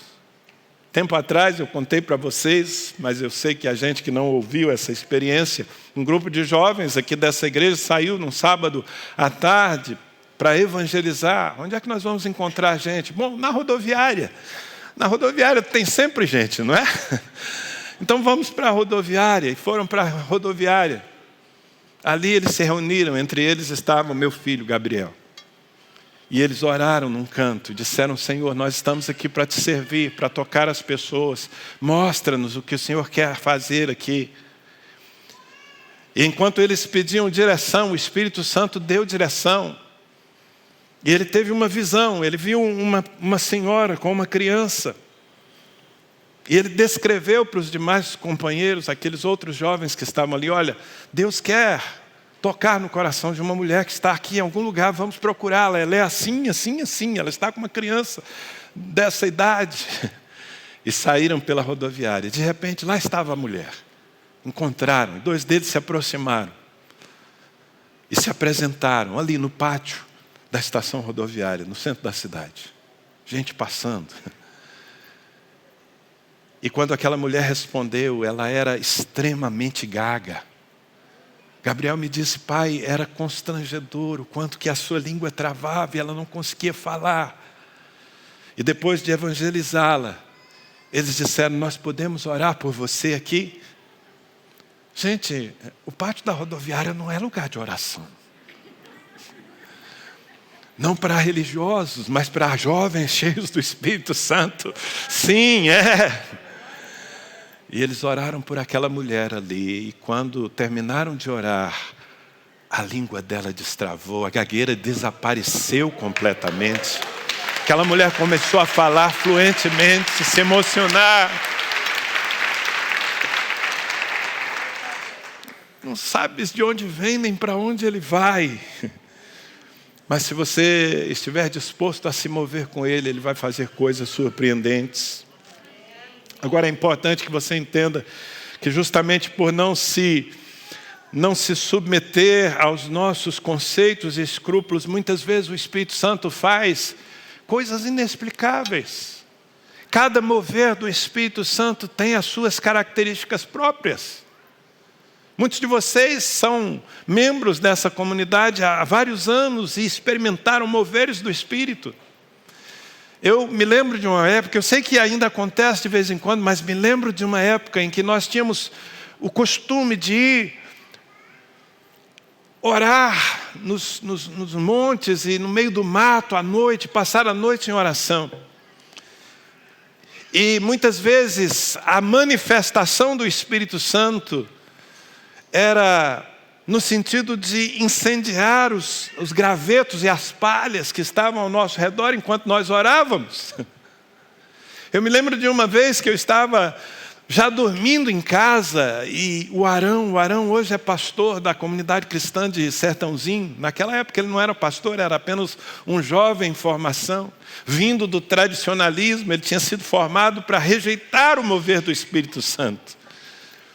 Tempo atrás eu contei para vocês, mas eu sei que a gente que não ouviu essa experiência, um grupo de jovens aqui dessa igreja saiu num sábado à tarde para evangelizar. Onde é que nós vamos encontrar gente? Bom, na rodoviária. Na rodoviária tem sempre gente, não é? Então vamos para a rodoviária, e foram para a rodoviária. Ali eles se reuniram, entre eles estava o meu filho Gabriel. E eles oraram num canto, disseram: Senhor, nós estamos aqui para te servir, para tocar as pessoas. Mostra-nos o que o Senhor quer fazer aqui. E enquanto eles pediam direção, o Espírito Santo deu direção. E ele teve uma visão, ele viu uma senhora com uma criança. E ele descreveu para os demais companheiros, aqueles outros jovens que estavam ali, olha, Deus quer tocar no coração de uma mulher que está aqui em algum lugar, vamos procurá-la. Ela é assim, assim, assim, ela está com uma criança dessa idade. E saíram pela rodoviária. De repente, lá estava a mulher. Encontraram, 2 deles se aproximaram. E se apresentaram ali no pátio da estação rodoviária, no centro da cidade. Gente passando. E quando aquela mulher respondeu, ela era extremamente gaga. Gabriel me disse, pai, era constrangedor o quanto que a sua língua travava e ela não conseguia falar. E depois de evangelizá-la, eles disseram, nós podemos orar por você aqui? Gente, o pátio da rodoviária não é lugar de oração. Não para religiosos, mas para jovens cheios do Espírito Santo. Sim, é. E eles oraram por aquela mulher ali. E quando terminaram de orar, a língua dela destravou, a gagueira desapareceu completamente. Aquela mulher começou a falar fluentemente, se emocionar. Não sabes de onde vem nem para onde ele vai. Mas se você estiver disposto a se mover com ele, ele vai fazer coisas surpreendentes. Agora é importante que você entenda que justamente por não se submeter aos nossos conceitos e escrúpulos, muitas vezes o Espírito Santo faz coisas inexplicáveis. Cada mover do Espírito Santo tem as suas características próprias. Muitos de vocês são membros dessa comunidade há vários anos e experimentaram moveres do Espírito. Eu me lembro de uma época, eu sei que ainda acontece de vez em quando, mas me lembro de uma época em que nós tínhamos o costume de ir orar nos montes e no meio do mato à noite, passar a noite em oração. E muitas vezes a manifestação do Espírito Santo era no sentido de incendiar os gravetos e as palhas que estavam ao nosso redor enquanto nós orávamos. Eu me lembro de uma vez que eu estava já dormindo em casa e o Arão hoje é pastor da comunidade cristã de Sertãozinho. Naquela época ele não era pastor, era apenas um jovem em formação. Vindo do tradicionalismo, ele tinha sido formado para rejeitar o mover do Espírito Santo.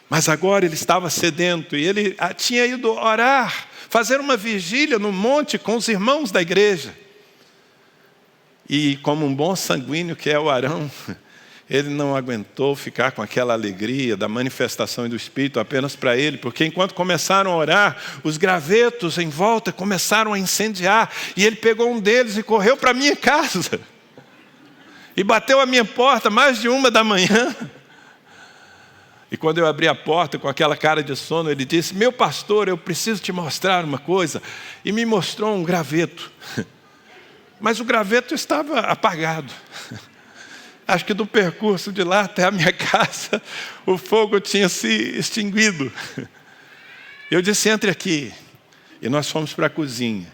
Mas agora ele estava sedento e ele tinha ido orar, fazer uma vigília no monte com os irmãos da igreja. E como um bom sanguíneo que é o Arão, ele não aguentou ficar com aquela alegria da manifestação do Espírito apenas para ele, porque enquanto começaram a orar, os gravetos em volta começaram a incendiar, e ele pegou um deles e correu para a minha casa, e bateu a minha porta mais de 1 da manhã. E quando eu abri a porta com aquela cara de sono, ele disse, meu pastor, eu preciso te mostrar uma coisa. E me mostrou um graveto. Mas o graveto estava apagado. Acho que do percurso de lá até a minha casa, o fogo tinha se extinguido. Eu disse, entre aqui. E nós fomos para a cozinha.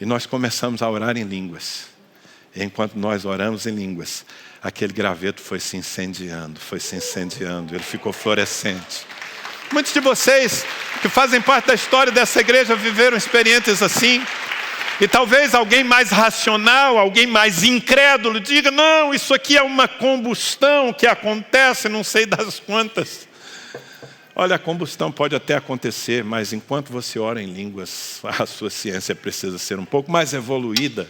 E nós começamos a orar em línguas. E enquanto nós oramos em línguas, aquele graveto foi se incendiando, ele ficou fluorescente. Muitos de vocês que fazem parte da história dessa igreja viveram experiências assim. E talvez alguém mais racional, alguém mais incrédulo diga, não, isso aqui é uma combustão que acontece, não sei das quantas. Olha, a combustão pode até acontecer, mas enquanto você ora em línguas, a sua ciência precisa ser um pouco mais evoluída.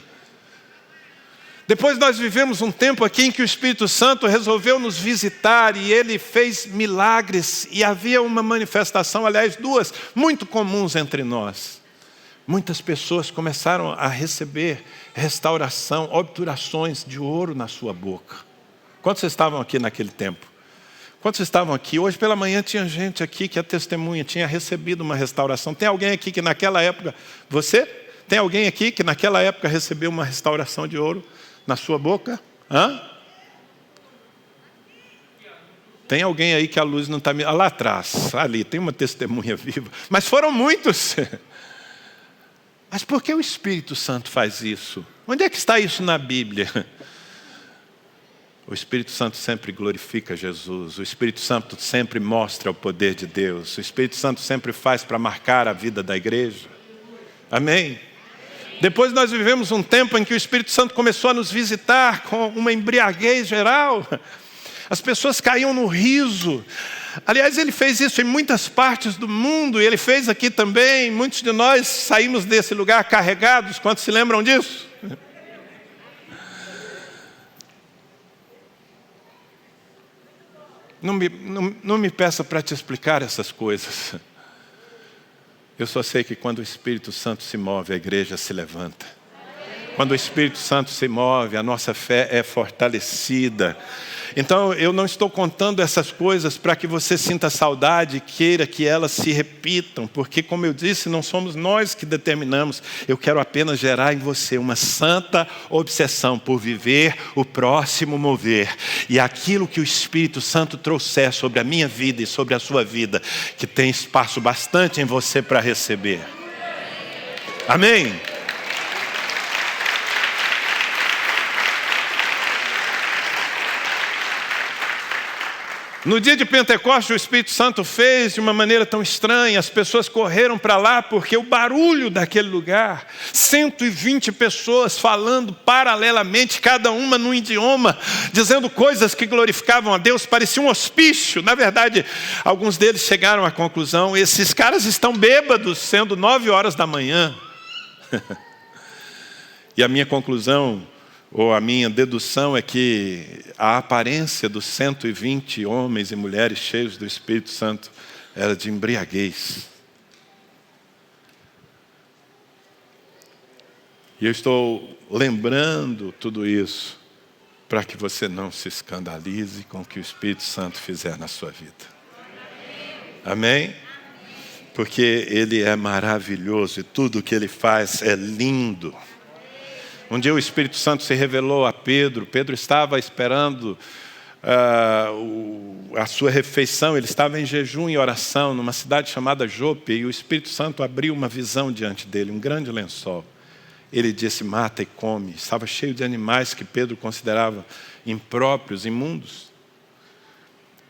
Depois nós vivemos um tempo aqui em que o Espírito Santo resolveu nos visitar e ele fez milagres. E havia uma manifestação, aliás, 2, muito comuns entre nós. Muitas pessoas começaram a receber restauração, obturações de ouro na sua boca. Quantos estavam aqui naquele tempo? Quantos estavam aqui? Hoje pela manhã tinha gente aqui que é testemunha, tinha recebido uma restauração. Tem alguém aqui que naquela época... Você? Tem alguém aqui que naquela época recebeu uma restauração de ouro na sua boca? Hã? Tem alguém aí que a luz não está... Lá atrás, ali, tem uma testemunha viva. Mas foram muitos. Mas por que o Espírito Santo faz isso? Onde é que está isso na Bíblia? O Espírito Santo sempre glorifica Jesus. O Espírito Santo sempre mostra o poder de Deus. O Espírito Santo sempre faz para marcar a vida da igreja. Amém? Depois nós vivemos um tempo em que o Espírito Santo começou a nos visitar com uma embriaguez geral. As pessoas caíam no riso. Aliás, ele fez isso em muitas partes do mundo, e ele fez aqui também. Muitos de nós saímos desse lugar carregados. Quantos se lembram disso? Não me peça para te explicar essas coisas. Eu só sei que quando o Espírito Santo se move, a igreja se levanta. Quando o Espírito Santo se move, a nossa fé é fortalecida. Então, eu não estou contando essas coisas para que você sinta saudade e queira que elas se repitam, porque, como eu disse, não somos nós que determinamos. Eu quero apenas gerar em você uma santa obsessão por viver o próximo mover. E aquilo que o Espírito Santo trouxer sobre a minha vida e sobre a sua vida, que tem espaço bastante em você para receber. Amém? No dia de Pentecostes, o Espírito Santo fez de uma maneira tão estranha. As pessoas correram para lá porque o barulho daquele lugar, 120 pessoas falando paralelamente, cada uma num idioma, dizendo coisas que glorificavam a Deus, parecia um hospício. Na verdade, alguns deles chegaram à conclusão: esses caras estão bêbados, sendo 9 horas da manhã. E a minha conclusão, ou a minha dedução, é que a aparência dos 120 homens e mulheres cheios do Espírito Santo era de embriaguez. E eu estou lembrando tudo isso para que você não se escandalize com o que o Espírito Santo fizer na sua vida. Amém? Porque Ele é maravilhoso e tudo o que Ele faz é lindo. Um dia o Espírito Santo se revelou a Pedro. Pedro estava esperando a sua refeição. Ele estava em jejum e oração numa cidade chamada Jope. E o Espírito Santo abriu uma visão diante dele, um grande lençol. Ele disse: mata e come. Estava cheio de animais que Pedro considerava impróprios, imundos.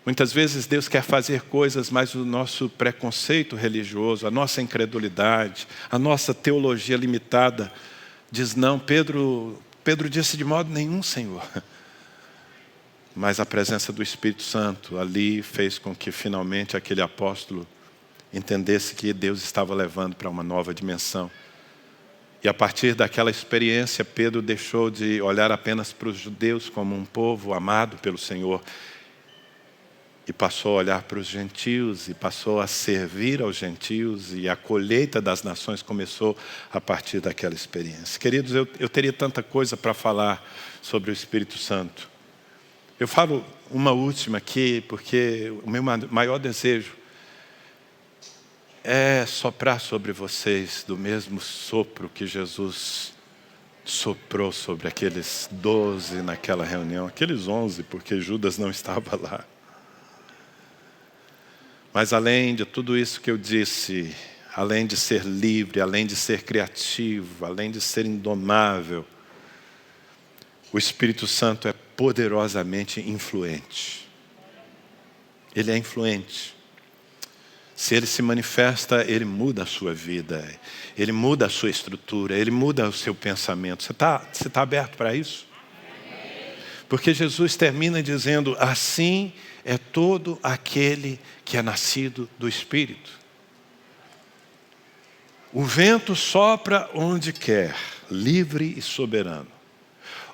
Muitas vezes Deus quer fazer coisas, mas o nosso preconceito religioso, a nossa incredulidade, a nossa teologia limitada diz não. Pedro disse: de modo nenhum, Senhor. Mas a presença do Espírito Santo ali fez com que finalmente aquele apóstolo entendesse que Deus estava levando para uma nova dimensão. E a partir daquela experiência, Pedro deixou de olhar apenas para os judeus como um povo amado pelo Senhor, e passou a olhar para os gentios, e passou a servir aos gentios, e a colheita das nações começou a partir daquela experiência. Queridos, eu teria tanta coisa para falar sobre o Espírito Santo. Eu falo uma última aqui, porque o meu maior desejo é soprar sobre vocês do mesmo sopro que Jesus soprou sobre aqueles 12 naquela reunião, aqueles 11, porque Judas não estava lá. Mas além de tudo isso que eu disse, além de ser livre, além de ser criativo, além de ser indomável, o Espírito Santo é poderosamente influente. Ele é influente. Se ele se manifesta, ele muda a sua vida, ele muda a sua estrutura, ele muda o seu pensamento. Você tá aberto para isso? Porque Jesus termina dizendo: assim é todo aquele que é nascido do Espírito. O vento sopra onde quer, livre e soberano.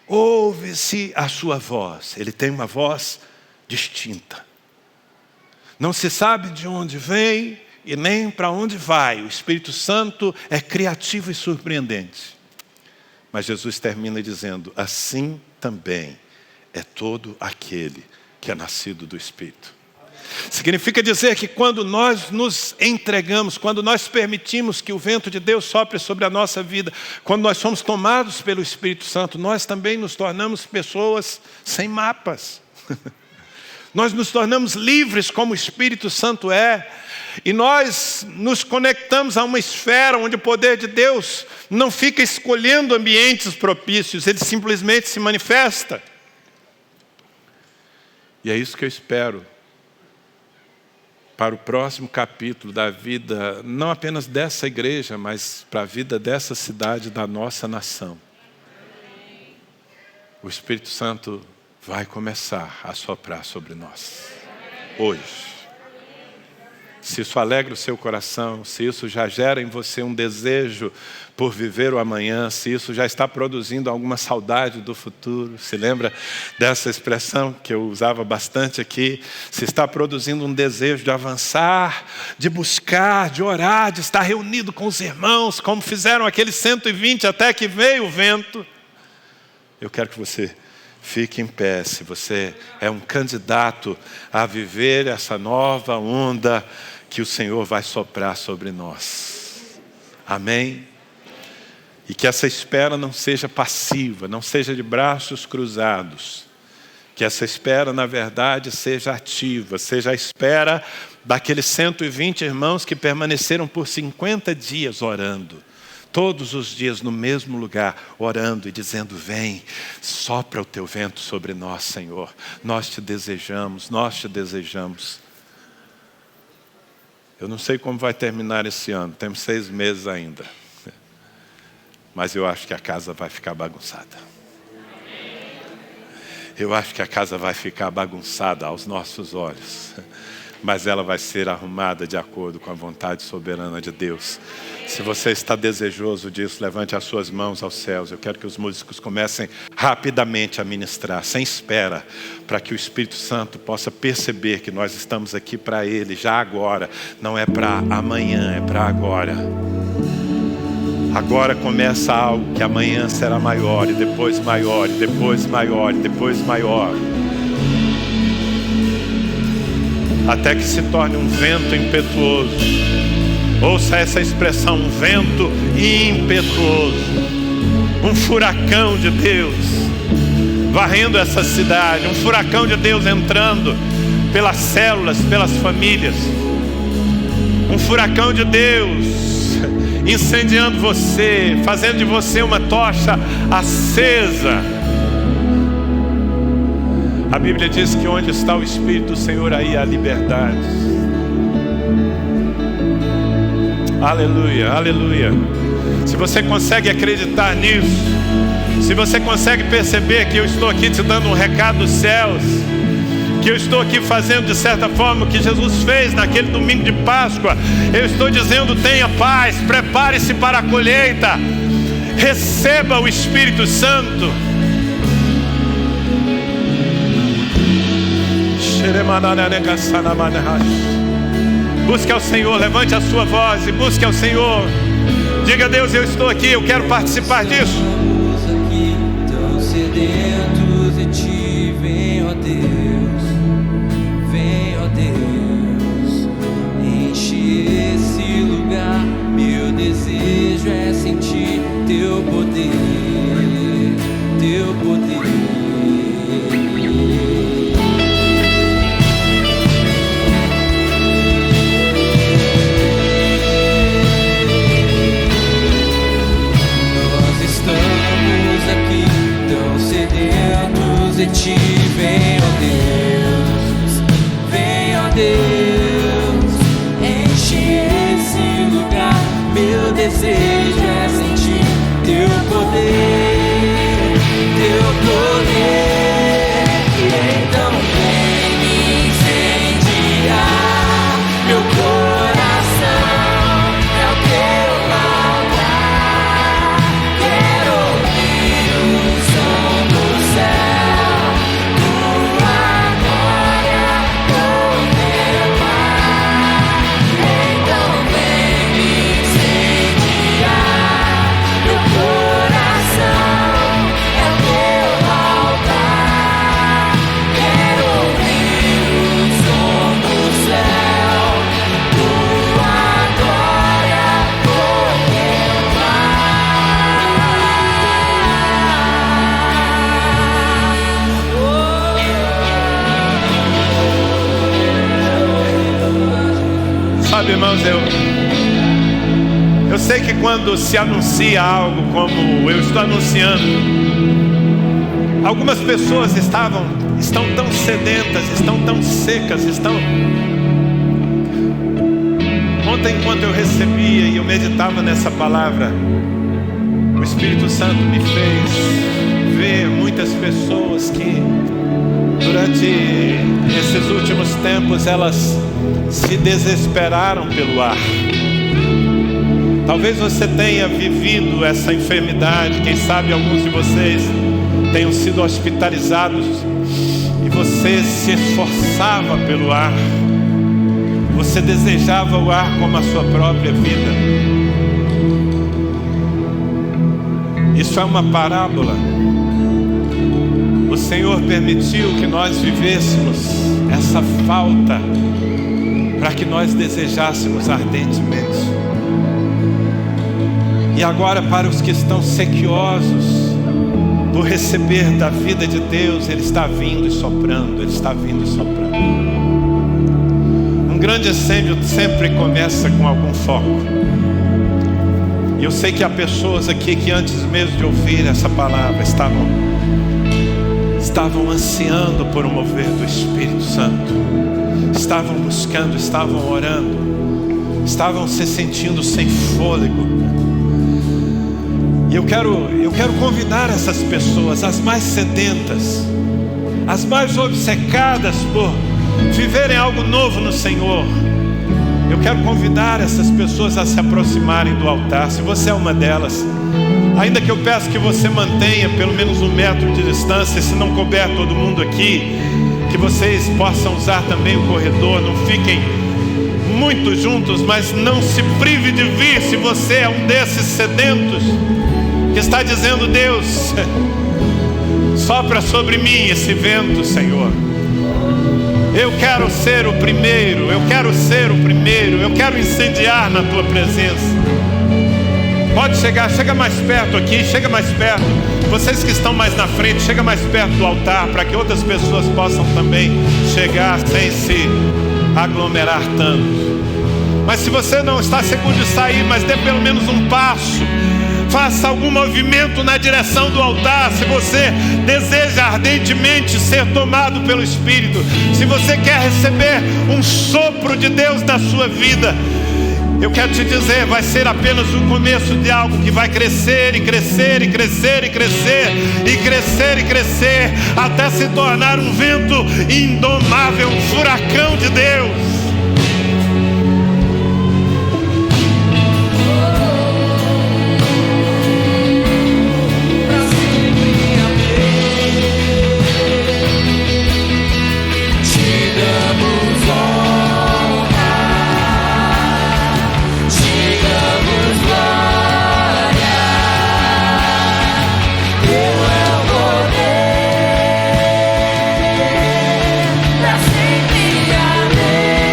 Ouve-se a sua voz. Ele tem uma voz distinta. Não se sabe de onde vem e nem para onde vai. O Espírito Santo é criativo e surpreendente. Mas Jesus termina dizendo: assim também é todo aquele que é nascido do Espírito. Significa dizer que quando nós nos entregamos, quando nós permitimos que o vento de Deus sopre sobre a nossa vida, quando nós somos tomados pelo Espírito Santo, nós também nos tornamos pessoas sem mapas. Nós nos tornamos livres como o Espírito Santo é. E nós nos conectamos a uma esfera onde o poder de Deus não fica escolhendo ambientes propícios, ele simplesmente se manifesta. E é isso que eu espero para o próximo capítulo da vida, não apenas dessa igreja, mas para a vida dessa cidade, da nossa nação. O Espírito Santo vai começar a soprar sobre nós, hoje. Se isso alegra o seu coração, se isso já gera em você um desejo por viver o amanhã, se isso já está produzindo alguma saudade do futuro, se lembra dessa expressão que eu usava bastante aqui? Se está produzindo um desejo de avançar, de buscar, de orar, de estar reunido com os irmãos, como fizeram aqueles 120 até que veio o vento. Eu quero que você fique em pé, se você é um candidato a viver essa nova onda que o Senhor vai soprar sobre nós. Amém? E que essa espera não seja passiva, não seja de braços cruzados. Que essa espera, na verdade, seja ativa, seja a espera daqueles 120 irmãos que permaneceram por 50 dias orando. Todos os dias no mesmo lugar, orando e dizendo: vem, sopra o teu vento sobre nós, Senhor. Nós te desejamos, nós te desejamos. Eu não sei como vai terminar esse ano, temos 6 meses ainda. Mas eu acho que a casa vai ficar bagunçada. Eu acho que a casa vai ficar bagunçada aos nossos olhos. Mas ela vai ser arrumada de acordo com a vontade soberana de Deus. Se você está desejoso disso, levante as suas mãos aos céus. Eu quero que os músicos comecem rapidamente a ministrar, sem espera, para que o Espírito Santo possa perceber que nós estamos aqui para Ele, já agora. Não é para amanhã, é para agora. Agora começa algo que amanhã será maior, e depois maior, e depois maior, e depois maior. Até que se torne um vento impetuoso. Ouça essa expressão, um vento impetuoso. Um furacão de Deus varrendo essa cidade. Um furacão de Deus entrando pelas células, pelas famílias. Um furacão de Deus incendiando você, fazendo de você uma tocha acesa. A Bíblia diz que onde está o Espírito do Senhor, aí há liberdade. Aleluia, aleluia. Se você consegue acreditar nisso, se você consegue perceber que eu estou aqui te dando um recado dos céus, que eu estou aqui fazendo de certa forma o que Jesus fez naquele domingo de Páscoa, eu estou dizendo: tenha paz, prepare-se para a colheita, receba o Espírito Santo. Busque ao Senhor, levante a sua voz e busque ao Senhor. Diga: Deus, eu estou aqui, eu quero participar disso. Estamos aqui tão sedentos de ti, vem, ó Deus, vem, ó Deus, enche esse lugar. Meu desejo é sentir teu poder, teu poder. De ti, vem, ó Deus, vem, ó Deus, enche esse lugar. Meu desejo é sentir teu poder, teu poder. E então vem me incendiar. Meu coração é o teu altar. Quero ouvir o som do céu. Sabe, irmãos, eu sei que quando se anuncia algo como eu estou anunciando, algumas pessoas estavam estão tão sedentas, estão tão secas, Ontem, enquanto eu recebia e eu meditava nessa palavra, o Espírito Santo me fez ver muitas pessoas que durante esses últimos tempos elas se desesperaram pelo ar. Talvez você tenha vivido essa enfermidade, quem sabe alguns de vocês tenham sido hospitalizados e você se esforçava pelo ar, você desejava o ar como a sua própria vida. Isso é uma parábola. O Senhor permitiu que nós vivêssemos essa falta para que nós desejássemos ardentemente. E agora, para os que estão sequiosos por receber da vida de Deus, Ele está vindo e soprando, Ele está vindo e soprando. Um grande incêndio sempre começa com algum foco. E eu sei que há pessoas aqui que antes mesmo de ouvir essa palavra estavam ansiando por um mover do Espírito Santo, estavam buscando, estavam orando, estavam se sentindo sem fôlego. E eu quero convidar essas pessoas, as mais sedentas, as mais obcecadas por viverem algo novo no Senhor. Eu quero convidar essas pessoas a se aproximarem do altar. Se você é uma delas, ainda que eu peço que você mantenha pelo menos 1 metro de distância, se não couber todo mundo aqui, que vocês possam usar também o corredor, não fiquem muito juntos, mas não se prive de vir se você é um desses sedentos que está dizendo: Deus, sopra sobre mim esse vento, Senhor. Eu quero ser o primeiro, eu quero ser o primeiro, eu quero incendiar na tua presença. Pode chegar, chega mais perto aqui, chega mais perto. Vocês que estão mais na frente, chega mais perto do altar, para que outras pessoas possam também chegar sem se aglomerar tanto. Mas se você não está seguro de sair, mas dê pelo menos um passo, faça algum movimento na direção do altar. Se você deseja ardentemente ser tomado pelo Espírito, se você quer receber um sopro de Deus na sua vida, eu quero te dizer, vai ser apenas o começo de algo que vai crescer e crescer e crescer e crescer e crescer e crescer, até se tornar um vento indomável, um furacão de Deus. Pra sempre, amém.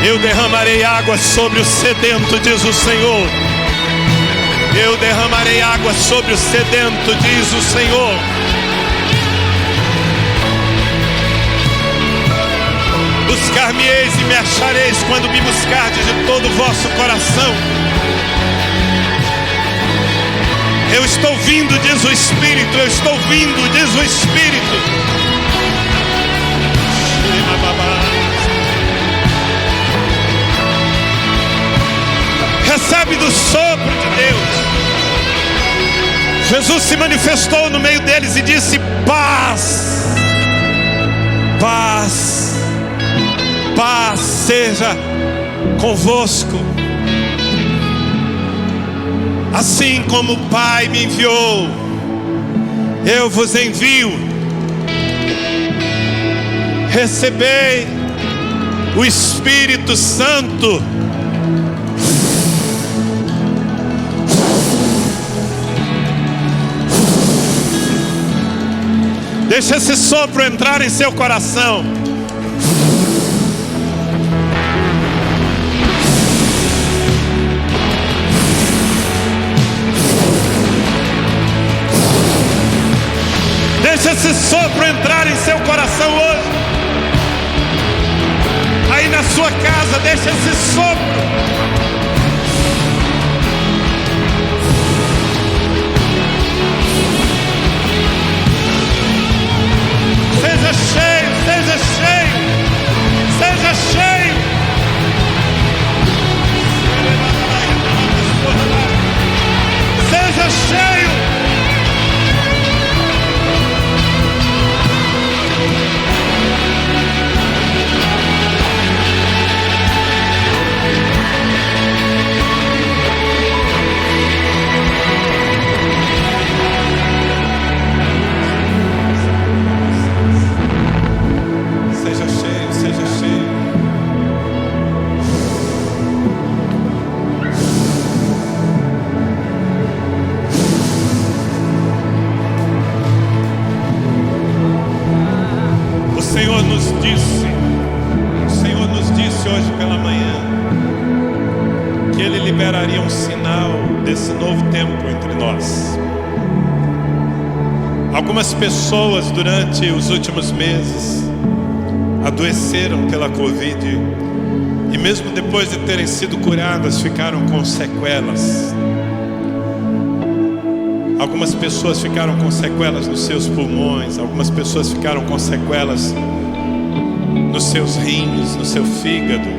Eu derramarei água sobre o sedento, diz o Senhor. Eu derramarei água sobre o sedento, diz o Senhor. Buscar-me-eis e me achareis quando me buscardes de todo o vosso coração. Eu estou vindo, diz o Espírito. Eu estou vindo, diz o Espírito. Recebe do sopro de Deus. Jesus se manifestou no meio deles e disse: paz, paz, paz seja convosco. Assim como o Pai me enviou, eu vos envio. Recebei o Espírito Santo. Deixa esse sopro entrar em seu coração. Deixa esse sopro entrar em seu coração hoje. Aí na sua casa, deixa esse sopro. Seja cheio, seja cheio, seja cheio. Seja cheio. O Senhor nos disse hoje pela manhã que Ele liberaria um sinal desse novo tempo entre nós. Algumas pessoas durante os últimos meses adoeceram pela Covid e mesmo depois de terem sido curadas ficaram com sequelas. Algumas pessoas ficaram com sequelas nos seus pulmões, algumas pessoas ficaram com sequelas nos seus rins, no seu fígado.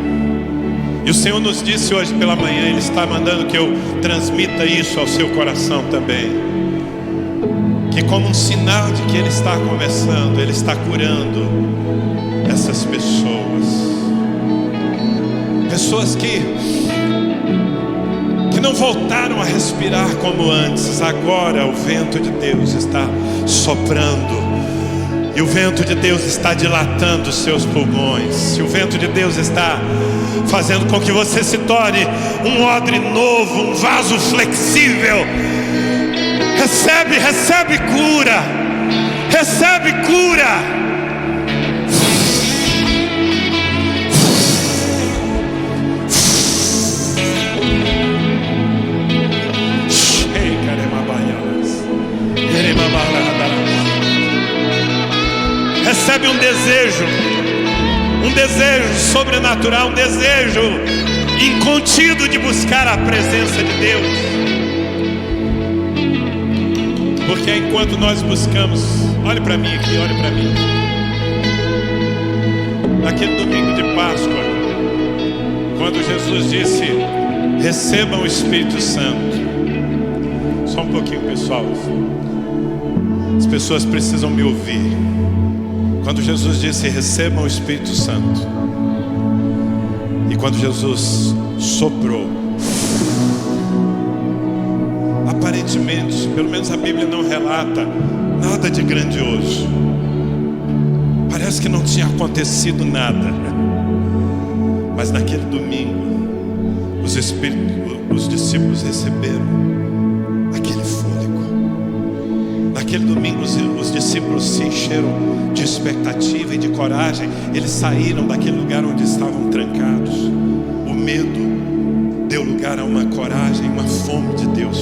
E o Senhor nos disse hoje pela manhã, Ele está mandando que eu transmita isso ao seu coração também, que como um sinal de que Ele está começando, Ele está curando essas pessoas. Pessoas que não voltaram a respirar como antes. Agora o vento de Deus está soprando. E o vento de Deus está dilatando os seus pulmões. E o vento de Deus está fazendo com que você se torne um odre novo, um vaso flexível. Recebe cura. Recebe cura. Recebe um desejo sobrenatural, um desejo incontido de buscar a presença de Deus. Porque enquanto nós buscamos, olhe para mim aqui, olhe para mim. Naquele domingo de Páscoa, quando Jesus disse: recebam o Espírito Santo. Só um pouquinho, pessoal. As pessoas precisam me ouvir. Quando Jesus disse: recebam o Espírito Santo, e quando Jesus soprou, aparentemente, pelo menos a Bíblia não relata nada de grandioso. Parece que não tinha acontecido nada. Mas naquele domingo, os discípulos receberam aquele fôlego. Naquele domingo os discípulos se encheram de expectativa e de coragem. Eles saíram daquele lugar onde estavam trancados. O medo deu lugar a uma coragem, uma fome de Deus.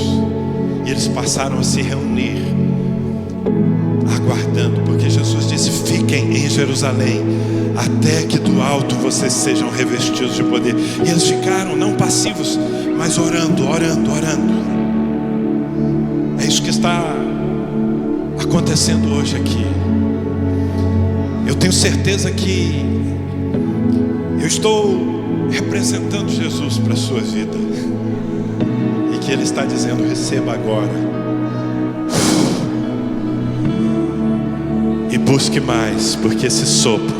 E eles passaram a se reunir, aguardando, porque Jesus disse: fiquem em Jerusalém, até que do alto vocês sejam revestidos de poder. E eles ficaram não passivos, mas orando. É isso que está acontecendo hoje aqui. Eu tenho certeza que eu estou representando Jesus para a sua vida, e que Ele está dizendo: receba agora e busque mais, porque esse sopro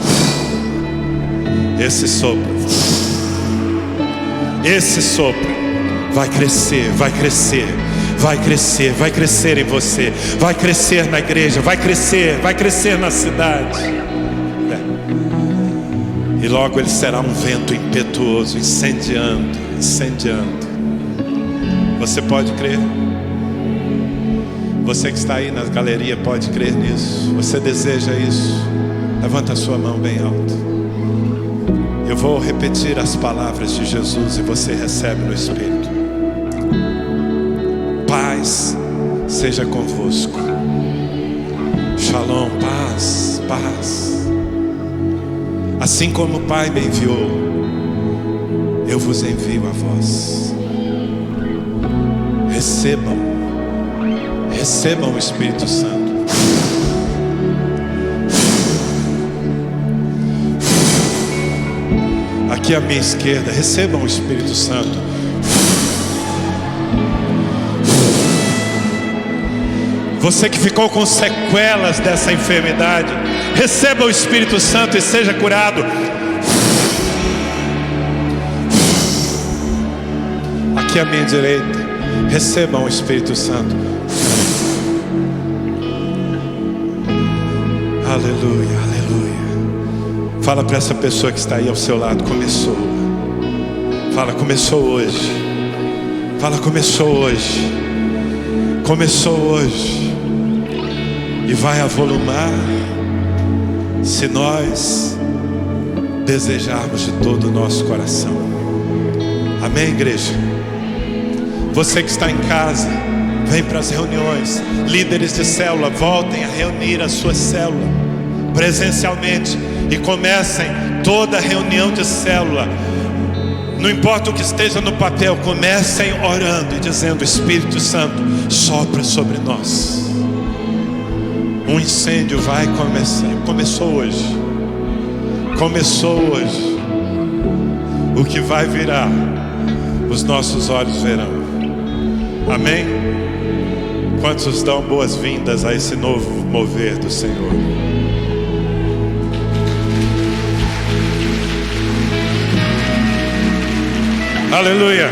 vai crescer, vai crescer em você, vai crescer na igreja, vai crescer na cidade. E logo ele será um vento impetuoso, incendiando. Você pode crer? Você que está aí na galeria pode crer nisso? Você deseja isso? Levanta a sua mão bem alto. Eu vou repetir as palavras de Jesus e você recebe no Espírito. Paz seja convosco. Shalom, paz. Assim como o Pai me enviou, eu vos envio a vós. Recebam o Espírito Santo. Aqui à minha esquerda, recebam o Espírito Santo. Você que ficou com sequelas dessa enfermidade, receba o Espírito Santo e seja curado. Aqui à minha direita, recebam o Espírito Santo. Aleluia. Fala para essa pessoa que está aí ao seu lado: começou. Fala: começou hoje. Fala: começou hoje. E vai avolumar, se nós desejarmos de todo o nosso coração. Amém, igreja? Você que está em casa, vem para as reuniões. Líderes de célula, voltem a reunir a sua célula presencialmente e comecem toda reunião de célula. Não importa o que esteja no papel, comecem orando e dizendo: Espírito Santo, sopra sobre nós. Um incêndio vai começar. Começou hoje. O que vai virar, os nossos olhos verão. Amém? Quantos dão boas-vindas a esse novo mover do Senhor? Aleluia.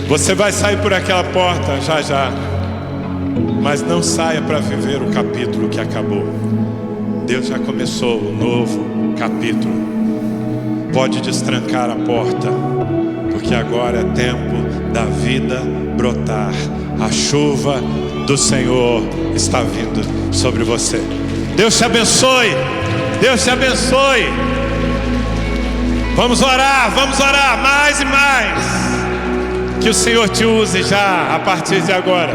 Você vai sair por aquela porta já, mas não saia para viver o capítulo que acabou. Deus já começou um novo capítulo. Pode destrancar a porta, porque agora é tempo da vida brotar. A chuva do Senhor está vindo sobre você. Deus te abençoe. Vamos orar mais e mais. Que o Senhor te use já a partir de agora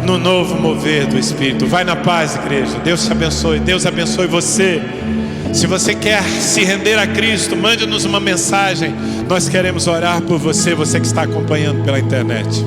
no novo mover do Espírito. Vai na paz, igreja. Deus te abençoe. Deus abençoe você. Se você quer se render a Cristo, mande-nos uma mensagem. Nós queremos orar por você, você que está acompanhando pela internet.